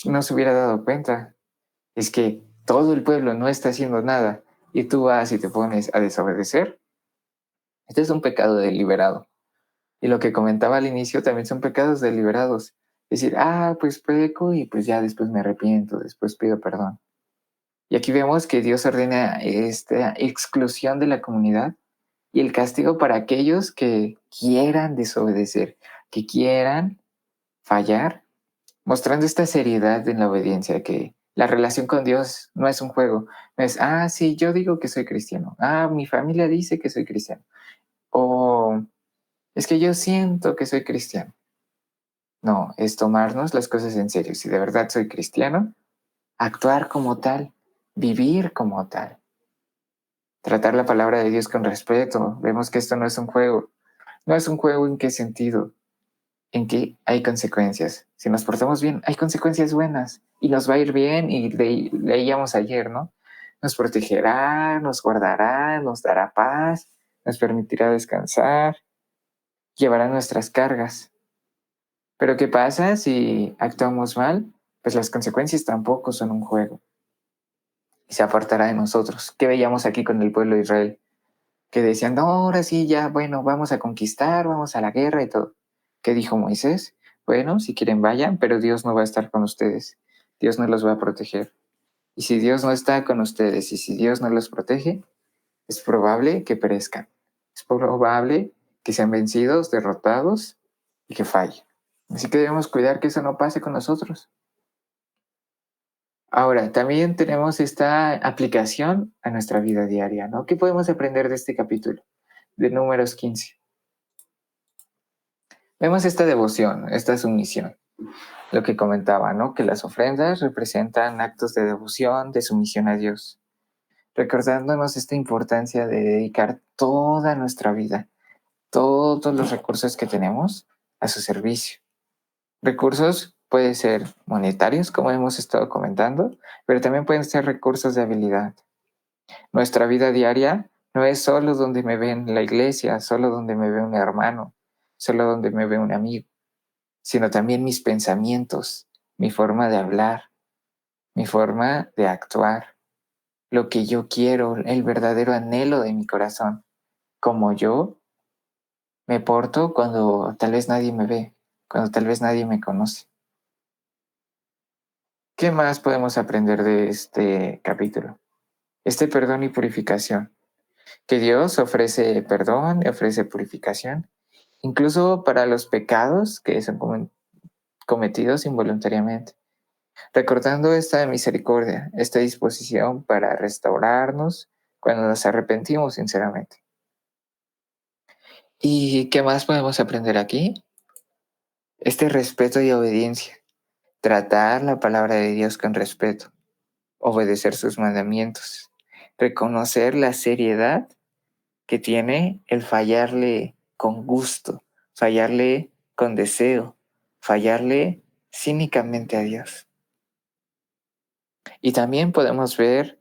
no se hubiera dado cuenta, es que todo el pueblo no está haciendo nada y tú vas y te pones a desobedecer. Este es un pecado deliberado. Y lo que comentaba al inicio también son pecados deliberados. Decir, ah, pues peco y pues ya después me arrepiento, después pido perdón. Y aquí vemos que Dios ordena esta exclusión de la comunidad y el castigo para aquellos que quieran desobedecer, que quieran fallar, mostrando esta seriedad en la obediencia, que la relación con Dios no es un juego, no es, ah, sí, yo digo que soy cristiano, ah, mi familia dice que soy cristiano, o es que yo siento que soy cristiano. No, es tomarnos las cosas en serio. Si de verdad soy cristiano, actuar como tal, vivir como tal, tratar la palabra de Dios con respeto. Vemos que esto no es un juego. No es un juego en qué sentido, en que hay consecuencias. Si nos portamos bien, hay consecuencias buenas y nos va a ir bien y leíamos ayer, ¿no? Nos protegerá, nos guardará, nos dará paz, nos permitirá descansar, llevará nuestras cargas. Pero ¿qué pasa si actuamos mal? Pues las consecuencias tampoco son un juego y se apartará de nosotros. ¿Qué veíamos aquí con el pueblo de Israel? Que decían, no, ahora sí, ya, bueno, vamos a conquistar, vamos a la guerra y todo. ¿Qué dijo Moisés? Bueno, si quieren vayan, pero Dios no va a estar con ustedes. Dios no los va a proteger. Y si Dios no está con ustedes y si Dios no los protege, es probable que perezcan. Es probable que sean vencidos, derrotados y que fallen. Así que debemos cuidar que eso no pase con nosotros. Ahora, también tenemos esta aplicación a nuestra vida diaria, ¿no? ¿Qué podemos aprender de este capítulo de Números 15? Vemos esta devoción, esta sumisión, lo que comentaba, ¿no? Que las ofrendas representan actos de devoción, de sumisión a Dios, recordándonos esta importancia de dedicar toda nuestra vida, todos los recursos que tenemos a su servicio. Recursos pueden ser monetarios, como hemos estado comentando, pero también pueden ser recursos de habilidad. Nuestra vida diaria no es solo donde me ve en la iglesia, solo donde me ve un hermano, solo donde me ve un amigo, sino también mis pensamientos, mi forma de hablar, mi forma de actuar, lo que yo quiero, el verdadero anhelo de mi corazón, como yo me porto cuando tal vez nadie me ve, cuando tal vez nadie me conoce. ¿Qué más podemos aprender de este capítulo? Este perdón y purificación, que Dios ofrece perdón y ofrece purificación, incluso para los pecados que son cometidos involuntariamente, recordando esta misericordia, esta disposición para restaurarnos cuando nos arrepentimos sinceramente. ¿Y qué más podemos aprender aquí? Este respeto y obediencia, tratar la palabra de Dios con respeto, obedecer sus mandamientos, reconocer la seriedad que tiene el fallarle con gusto, fallarle con deseo, fallarle cínicamente a Dios. Y también podemos ver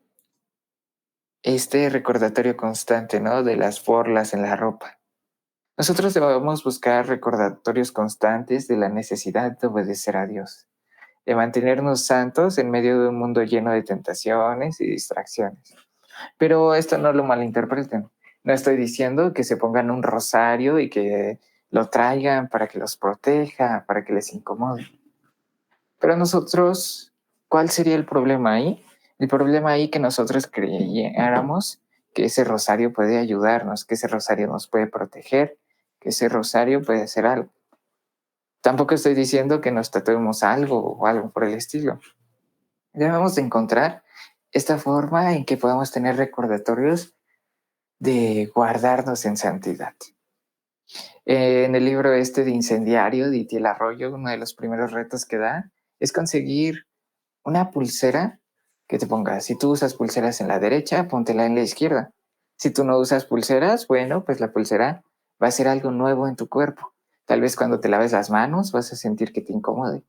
este recordatorio constante, ¿no? De las borlas en la ropa. Nosotros debemos buscar recordatorios constantes de la necesidad de obedecer a Dios, de mantenernos santos en medio de un mundo lleno de tentaciones y distracciones. Pero esto no lo malinterpreten. No estoy diciendo que se pongan un rosario y que lo traigan para que los proteja, para que les incomode. Pero nosotros, ¿cuál sería el problema ahí? El problema ahí que nosotros creyéramos que ese rosario puede ayudarnos, que ese rosario nos puede proteger, que ese rosario puede hacer algo. Tampoco estoy diciendo que nos tatuemos algo o algo por el estilo. Debemos de encontrar esta forma en que podamos tener recordatorios de guardarnos en santidad. En el libro este de Incendiario de Itiel Arroyo, uno de los primeros retos que da es conseguir una pulsera que te ponga, si tú usas pulseras en la derecha, póntela en la izquierda. Si tú no usas pulseras, bueno, pues la pulsera va a ser algo nuevo en tu cuerpo. Tal vez cuando te laves las manos vas a sentir que te incomode.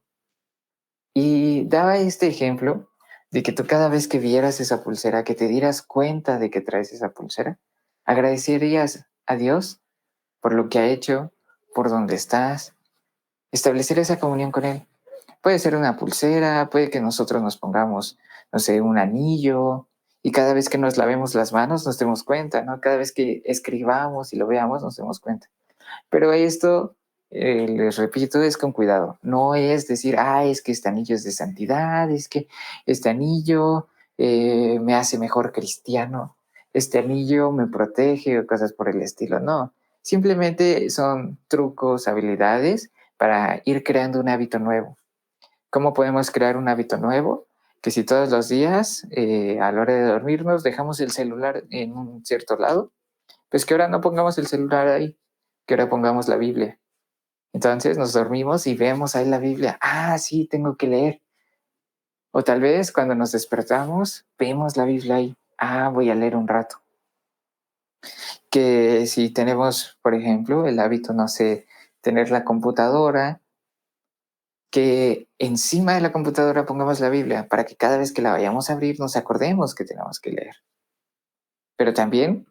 Y daba este ejemplo de que tú cada vez que vieras esa pulsera, que te dieras cuenta de que traes esa pulsera, agradecerías a Dios por lo que ha hecho, por dónde estás, establecer esa comunión con Él. Puede ser una pulsera, puede que nosotros nos pongamos, no sé, un anillo, y cada vez que nos lavemos las manos nos demos cuenta, ¿no? Cada vez que escribamos y lo veamos nos demos cuenta. Pero esto, les repito, es con cuidado. No es decir, es que este anillo es de santidad, es que este anillo me hace mejor cristiano, este anillo me protege o cosas por el estilo. No, simplemente son trucos, habilidades para ir creando un hábito nuevo. ¿Cómo podemos crear un hábito nuevo? Que si todos los días, a la hora de dormirnos, dejamos el celular en un cierto lado, pues que ahora no pongamos el celular ahí, que ahora pongamos la Biblia. Entonces nos dormimos y vemos ahí la Biblia. Sí, tengo que leer. O tal vez cuando nos despertamos, vemos la Biblia ahí. Voy a leer un rato. Que si tenemos, por ejemplo, el hábito, no sé, tener la computadora, que encima de la computadora pongamos la Biblia para que cada vez que la vayamos a abrir nos acordemos que tenemos que leer. Pero también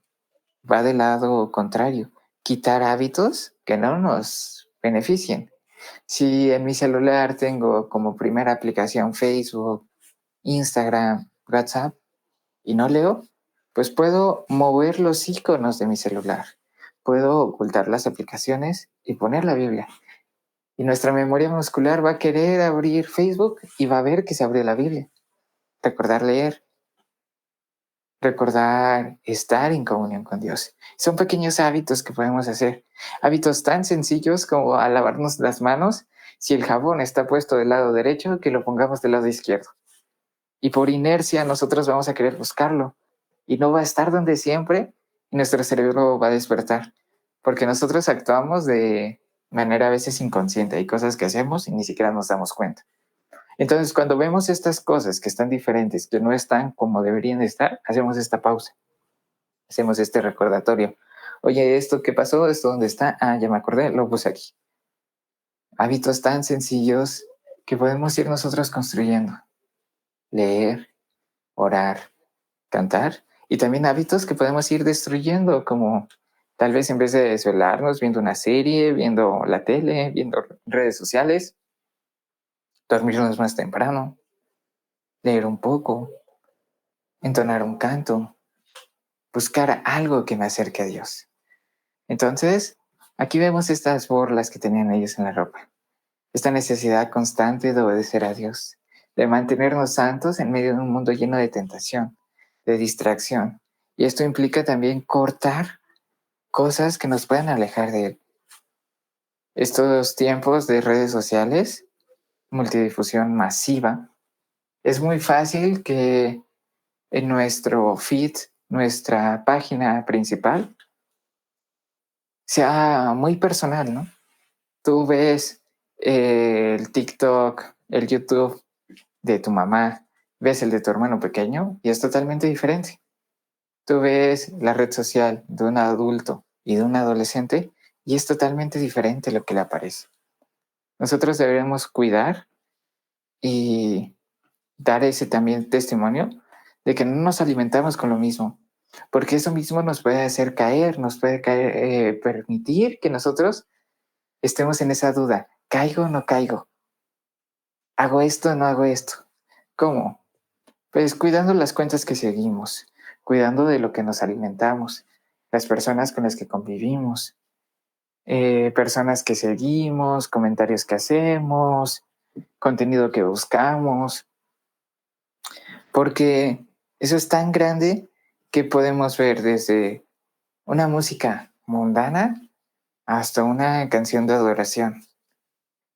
va del lado contrario, quitar hábitos que no nos beneficien. Si en mi celular tengo como primera aplicación Facebook, Instagram, WhatsApp y no leo, pues puedo mover los iconos de mi celular. Puedo ocultar las aplicaciones y poner la Biblia. Y nuestra memoria muscular va a querer abrir Facebook y va a ver que se abrió la Biblia. Recordar leer, recordar estar en comunión con Dios. Son pequeños hábitos que podemos hacer. Hábitos tan sencillos como a lavarnos las manos. Si el jabón está puesto del lado derecho, que lo pongamos del lado izquierdo. Y por inercia nosotros vamos a querer buscarlo. Y no va a estar donde siempre y nuestro cerebro va a despertar. Porque nosotros actuamos de manera a veces inconsciente. Hay cosas que hacemos y ni siquiera nos damos cuenta. Entonces, cuando vemos estas cosas que están diferentes, que no están como deberían de estar, hacemos esta pausa, hacemos este recordatorio. Oye, ¿esto qué pasó? ¿Esto dónde está? Ya me acordé, lo puse aquí. Hábitos tan sencillos que podemos ir nosotros construyendo. Leer, orar, cantar. Y también hábitos que podemos ir destruyendo, como tal vez en vez de desvelarnos viendo una serie, viendo la tele, viendo redes sociales, dormirnos más temprano. leer un poco, entonar un canto, buscar algo que me acerque a Dios. Entonces, aquí vemos estas borlas que tenían ellos en la ropa, esta necesidad constante de obedecer a Dios, de mantenernos santos en medio de un mundo lleno de tentación, de distracción. Y esto implica también cortar cosas que nos puedan alejar de Él. Estos tiempos de redes sociales, multidifusión masiva, es muy fácil que en nuestro feed, nuestra página principal, sea muy personal, ¿no? Tú ves el TikTok, el YouTube de tu mamá, ves el de tu hermano pequeño y es totalmente diferente. Tú ves la red social de un adulto y de un adolescente y es totalmente diferente lo que le aparece. Nosotros deberíamos cuidar y dar ese también testimonio de que no nos alimentamos con lo mismo, porque eso mismo nos puede hacer caer, nos puede permitir que nosotros estemos en esa duda, ¿caigo o no caigo? ¿Hago esto o no hago esto? ¿Cómo? Pues cuidando las cuentas que seguimos, cuidando de lo que nos alimentamos, las personas con las que convivimos, personas que seguimos, comentarios que hacemos, contenido que buscamos, porque eso es tan grande que podemos ver desde una música mundana hasta una canción de adoración,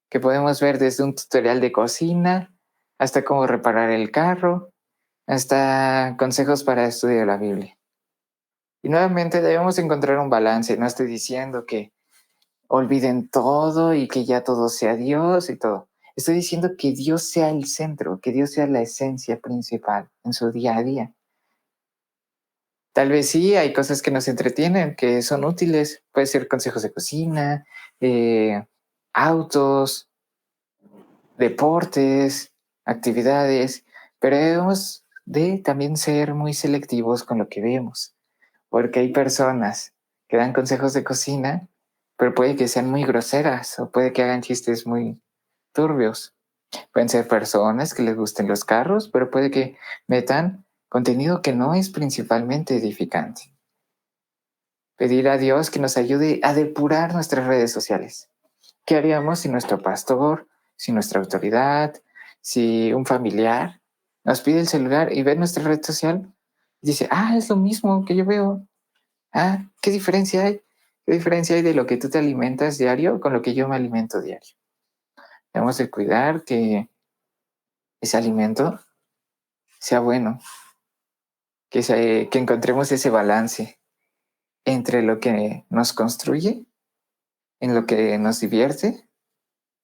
que podemos ver desde un tutorial de cocina hasta cómo reparar el carro, hasta consejos para estudiar la Biblia. Y nuevamente debemos encontrar un balance. No estoy diciendo que olviden todo y que ya todo sea Dios y todo. Estoy diciendo que Dios sea el centro, que Dios sea la esencia principal en su día a día. Tal vez sí, hay cosas que nos entretienen, que son útiles. Puede ser consejos de cocina, autos, deportes, actividades, pero debemos de también ser muy selectivos con lo que vemos, porque hay personas que dan consejos de cocina, pero puede que sean muy groseras o puede que hagan chistes muy turbios. Pueden ser personas que les gusten los carros, pero puede que metan contenido que no es principalmente edificante. Pedir a Dios que nos ayude a depurar nuestras redes sociales. ¿Qué haríamos si nuestro pastor, si nuestra autoridad, si un familiar nos pide el celular y ve nuestra red social? Dice, es lo mismo que yo veo. ¿Qué diferencia hay? ¿Qué diferencia hay de lo que tú te alimentas diario con lo que yo me alimento diario? Debemos de cuidar que ese alimento sea bueno, que encontremos ese balance entre lo que nos construye, en lo que nos divierte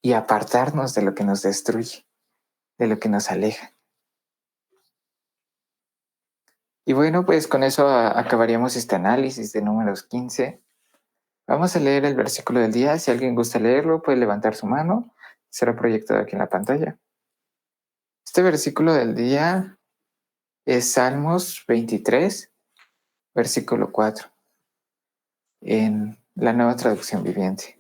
y apartarnos de lo que nos destruye, de lo que nos aleja. Y bueno, pues con eso acabaríamos este análisis de números 15. Vamos a leer el versículo del día. Si alguien gusta leerlo, puede levantar su mano. Será proyectado aquí en la pantalla. Este versículo del día es Salmos 23, versículo 4, en la Nueva Traducción Viviente.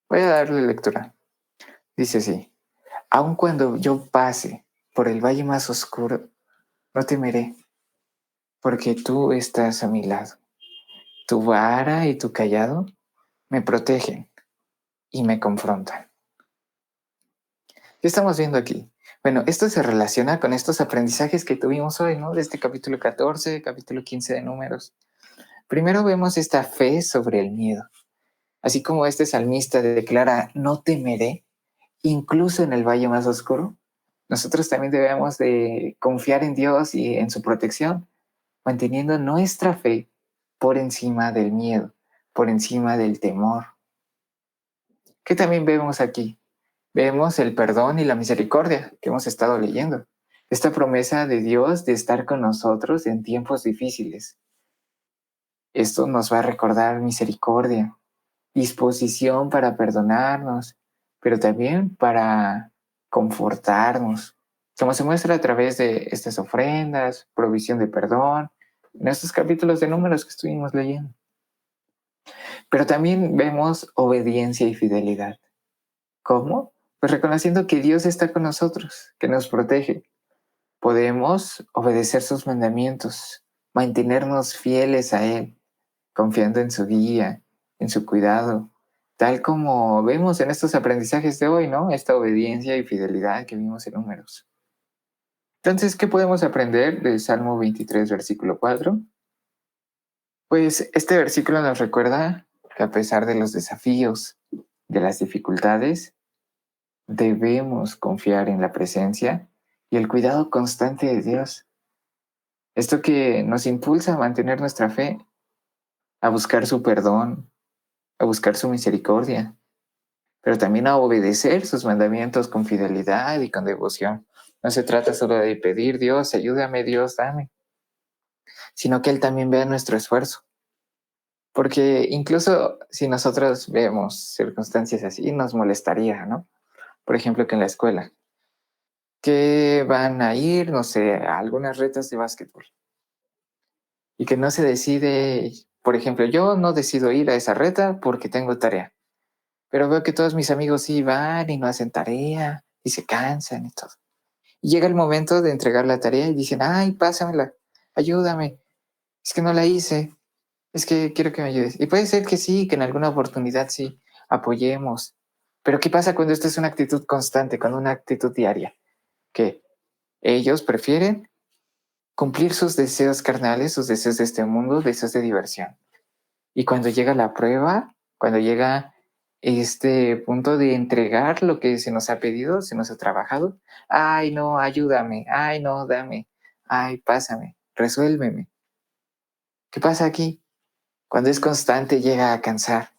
Voy a darle lectura. Dice así: aun cuando yo pase por el valle más oscuro, no temeré, porque tú estás a mi lado. Tu vara y tu cayado me protegen y me confrontan. ¿Qué estamos viendo aquí? Bueno, esto se relaciona con estos aprendizajes que tuvimos hoy, ¿no? De este capítulo 14, capítulo 15 de Números. Primero vemos esta fe sobre el miedo. Así como este salmista declara, no temeré, incluso en el valle más oscuro, nosotros también debemos de confiar en Dios y en su protección, manteniendo nuestra fe por encima del miedo, por encima del temor. ¿Qué también vemos aquí? Vemos el perdón y la misericordia que hemos estado leyendo. Esta promesa de Dios de estar con nosotros en tiempos difíciles. Esto nos va a recordar misericordia, disposición para perdonarnos, pero también para confortarnos, como se muestra a través de estas ofrendas, provisión de perdón, en estos capítulos de Números que estuvimos leyendo. Pero también vemos obediencia y fidelidad. ¿Cómo? Pues reconociendo que Dios está con nosotros, que nos protege. Podemos obedecer sus mandamientos, mantenernos fieles a Él, confiando en su guía, en su cuidado, tal como vemos en estos aprendizajes de hoy, ¿no? Esta obediencia y fidelidad que vimos en Números. Entonces, ¿qué podemos aprender del Salmo 23, versículo 4? Pues este versículo nos recuerda que a pesar de los desafíos, de las dificultades, debemos confiar en la presencia y el cuidado constante de Dios. Esto que nos impulsa a mantener nuestra fe, a buscar su perdón, a buscar su misericordia, pero también a obedecer sus mandamientos con fidelidad y con devoción. No se trata solo de pedir, Dios, ayúdame, Dios, dame, sino que Él también vea nuestro esfuerzo. Porque incluso si nosotros vemos circunstancias así, nos molestaría, ¿no? Por ejemplo, que en la escuela, que van a ir, no sé, a algunas retas de básquetbol y que no se decide, por ejemplo, yo no decido ir a esa reta porque tengo tarea, pero veo que todos mis amigos sí van y no hacen tarea y se cansan y todo. Y llega el momento de entregar la tarea y dicen, ay, pásamela, ayúdame, es que no la hice, es que quiero que me ayudes. Y puede ser que sí, que en alguna oportunidad sí, apoyemos. Pero ¿qué pasa cuando esto es una actitud constante, con una actitud diaria? Que ellos prefieren cumplir sus deseos carnales, sus deseos de este mundo, deseos de diversión. Y cuando llega la prueba, cuando llega este punto de entregar lo que se nos ha pedido, se nos ha trabajado, ay no, ayúdame, ay no, dame, ay, pásame, resuélveme. ¿Qué pasa aquí? Cuando es constante llega a cansar.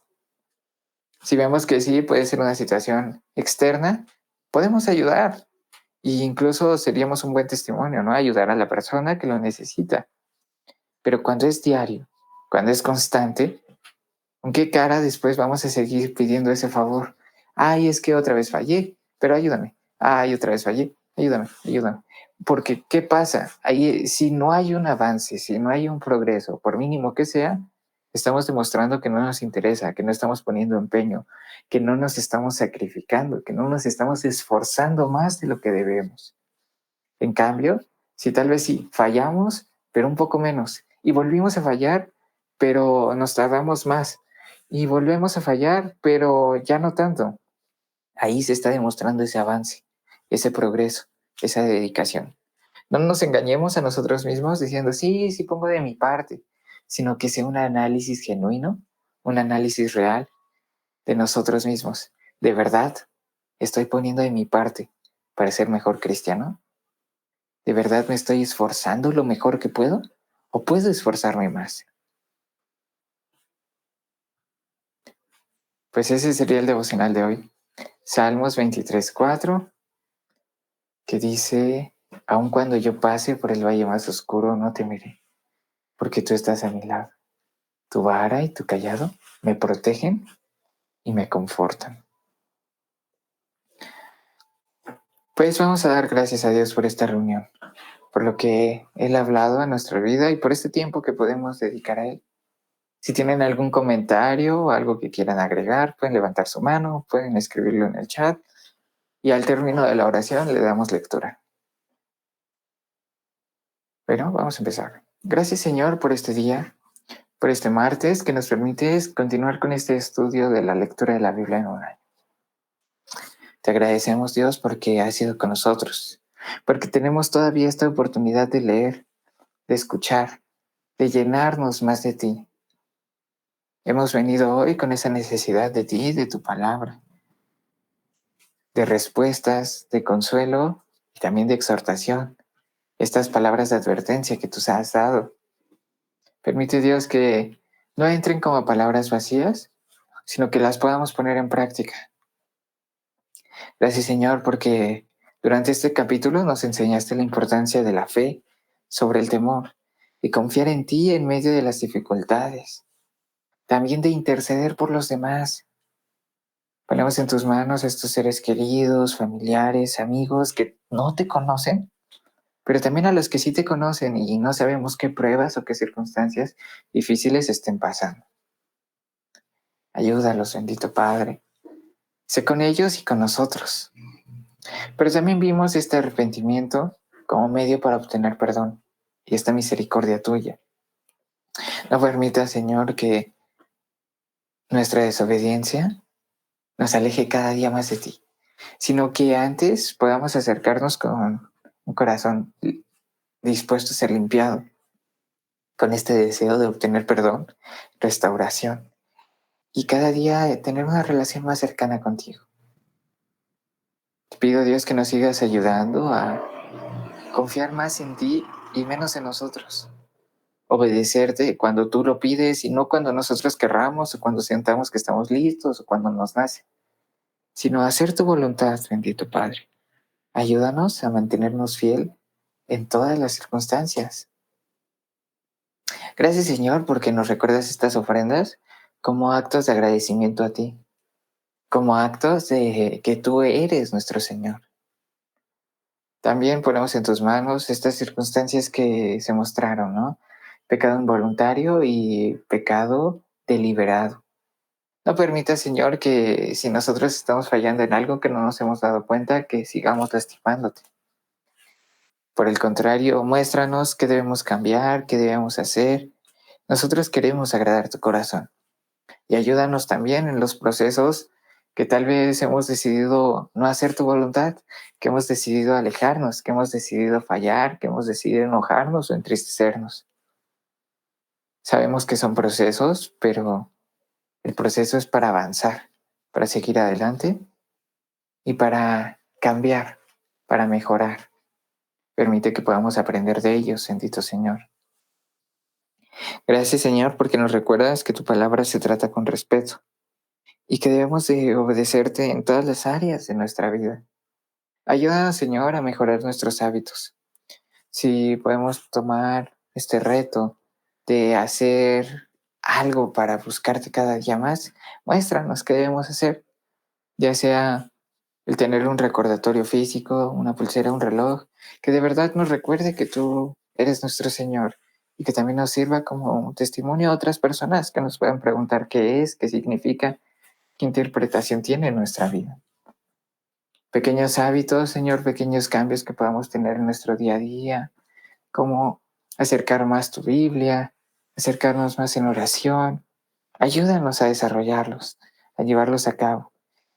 Si vemos que sí puede ser una situación externa, podemos ayudar. E incluso seríamos un buen testimonio, ¿no? Ayudar a la persona que lo necesita. Pero cuando es diario, cuando es constante, ¿con qué cara después vamos a seguir pidiendo ese favor? Ay, es que otra vez fallé, pero ayúdame. Ay, otra vez fallé, ayúdame, ayúdame. Porque, ¿qué pasa? Ahí, si no hay un avance, si no hay un progreso, por mínimo que sea, estamos demostrando que no nos interesa, que no estamos poniendo empeño, que no nos estamos sacrificando, que no nos estamos esforzando más de lo que debemos. En cambio, si tal vez sí fallamos, pero un poco menos, y volvimos a fallar, pero nos tardamos más, y volvemos a fallar, pero ya no tanto, ahí se está demostrando ese avance, ese progreso, esa dedicación. No nos engañemos a nosotros mismos diciendo, sí, sí pongo de mi parte, sino que sea un análisis genuino, un análisis real de nosotros mismos. ¿De verdad estoy poniendo de mi parte para ser mejor cristiano? ¿De verdad me estoy esforzando lo mejor que puedo? ¿O puedo esforzarme más? Pues ese sería el devocional de hoy. Salmos 23:4, que dice, aun cuando yo pase por el valle más oscuro, no temeré, porque tú estás a mi lado. Tu vara y tu callado me protegen y me confortan. Pues vamos a dar gracias a Dios por esta reunión, por lo que Él ha hablado a nuestra vida y por este tiempo que podemos dedicar a Él. Si tienen algún comentario o algo que quieran agregar, pueden levantar su mano, pueden escribirlo en el chat y al término de la oración le damos lectura. Bueno, vamos a empezar. Gracias, Señor, por este día, por este martes que nos permites continuar con este estudio de la lectura de la Biblia en un año. Te agradecemos, Dios, porque has sido con nosotros, porque tenemos todavía esta oportunidad de leer, de escuchar, de llenarnos más de ti. Hemos venido hoy con esa necesidad de ti, de tu palabra, de respuestas, de consuelo y también de exhortación. Estas palabras de advertencia que tú has dado. Permite, Dios, que no entren como palabras vacías, sino que las podamos poner en práctica. Gracias, Señor, porque durante este capítulo nos enseñaste la importancia de la fe sobre el temor, de confiar en ti en medio de las dificultades, también de interceder por los demás. Ponemos en tus manos a estos seres queridos, familiares, amigos que no te conocen, pero también a los que sí te conocen y no sabemos qué pruebas o qué circunstancias difíciles estén pasando. Ayúdalos, bendito Padre. Sé con ellos y con nosotros. Pero también vimos este arrepentimiento como medio para obtener perdón y esta misericordia tuya. No permita, Señor, que nuestra desobediencia nos aleje cada día más de ti, sino que antes podamos acercarnos con un corazón dispuesto a ser limpiado, con este deseo de obtener perdón, restauración y cada día tener una relación más cercana contigo. Te pido, Dios, que nos sigas ayudando a confiar más en ti y menos en nosotros. Obedecerte cuando tú lo pides y no cuando nosotros querramos o cuando sentamos que estamos listos o cuando nos nace, sino hacer tu voluntad, bendito Padre. Ayúdanos a mantenernos fiel en todas las circunstancias. Gracias, Señor, porque nos recuerdas estas ofrendas como actos de agradecimiento a ti, como actos de que tú eres nuestro Señor. También ponemos en tus manos estas circunstancias que se mostraron, ¿no? Pecado involuntario y pecado deliberado. No permita, Señor, que si nosotros estamos fallando en algo que no nos hemos dado cuenta, que sigamos lastimándote. Por el contrario, muéstranos qué debemos cambiar, qué debemos hacer. Nosotros queremos agradar tu corazón. Y ayúdanos también en los procesos que tal vez hemos decidido no hacer tu voluntad, que hemos decidido alejarnos, que hemos decidido fallar, que hemos decidido enojarnos o entristecernos. Sabemos que son procesos, pero el proceso es para avanzar, para seguir adelante y para cambiar, para mejorar. Permite que podamos aprender de ellos, bendito Señor. Gracias, Señor, porque nos recuerdas que tu palabra se trata con respeto y que debemos de obedecerte en todas las áreas de nuestra vida. Ayúdanos, Señor, a mejorar nuestros hábitos. Si podemos tomar este reto de hacer algo para buscarte cada día más, muéstranos qué debemos hacer, ya sea el tener un recordatorio físico, una pulsera, un reloj, que de verdad nos recuerde que tú eres nuestro Señor y que también nos sirva como un testimonio a otras personas que nos puedan preguntar qué es, qué significa, qué interpretación tiene en nuestra vida. Pequeños hábitos, Señor, pequeños cambios que podamos tener en nuestro día a día, como acercar más tu Biblia, acercarnos más en oración. Ayúdanos a desarrollarlos, a llevarlos a cabo.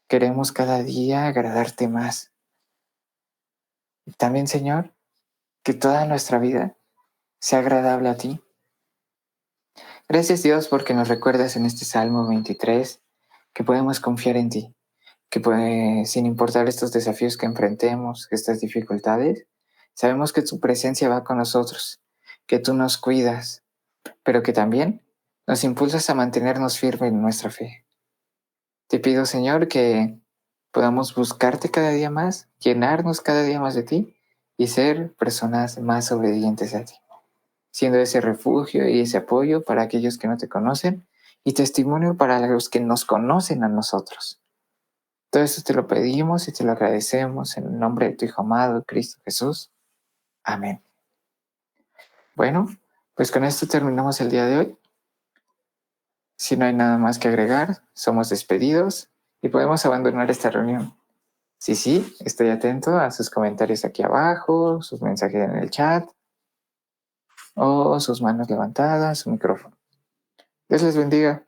Queremos cada día agradarte más. Y también, Señor, que toda nuestra vida sea agradable a ti. Gracias, Dios, porque nos recuerdas en este Salmo 23 que podemos confiar en ti, que sin importar estos desafíos que enfrentemos, estas dificultades, sabemos que tu presencia va con nosotros, que tú nos cuidas, pero que también nos impulsas a mantenernos firmes en nuestra fe. Te pido, Señor, que podamos buscarte cada día más, llenarnos cada día más de ti y ser personas más obedientes a ti, siendo ese refugio y ese apoyo para aquellos que no te conocen y testimonio para los que nos conocen a nosotros. Todo esto te lo pedimos y te lo agradecemos en el nombre de tu Hijo amado, Cristo Jesús. Amén. Bueno, pues con esto terminamos el día de hoy. Si no hay nada más que agregar, somos despedidos y podemos abandonar esta reunión. Sí, estoy atento a sus comentarios aquí abajo, sus mensajes en el chat o sus manos levantadas, su micrófono. Dios les bendiga.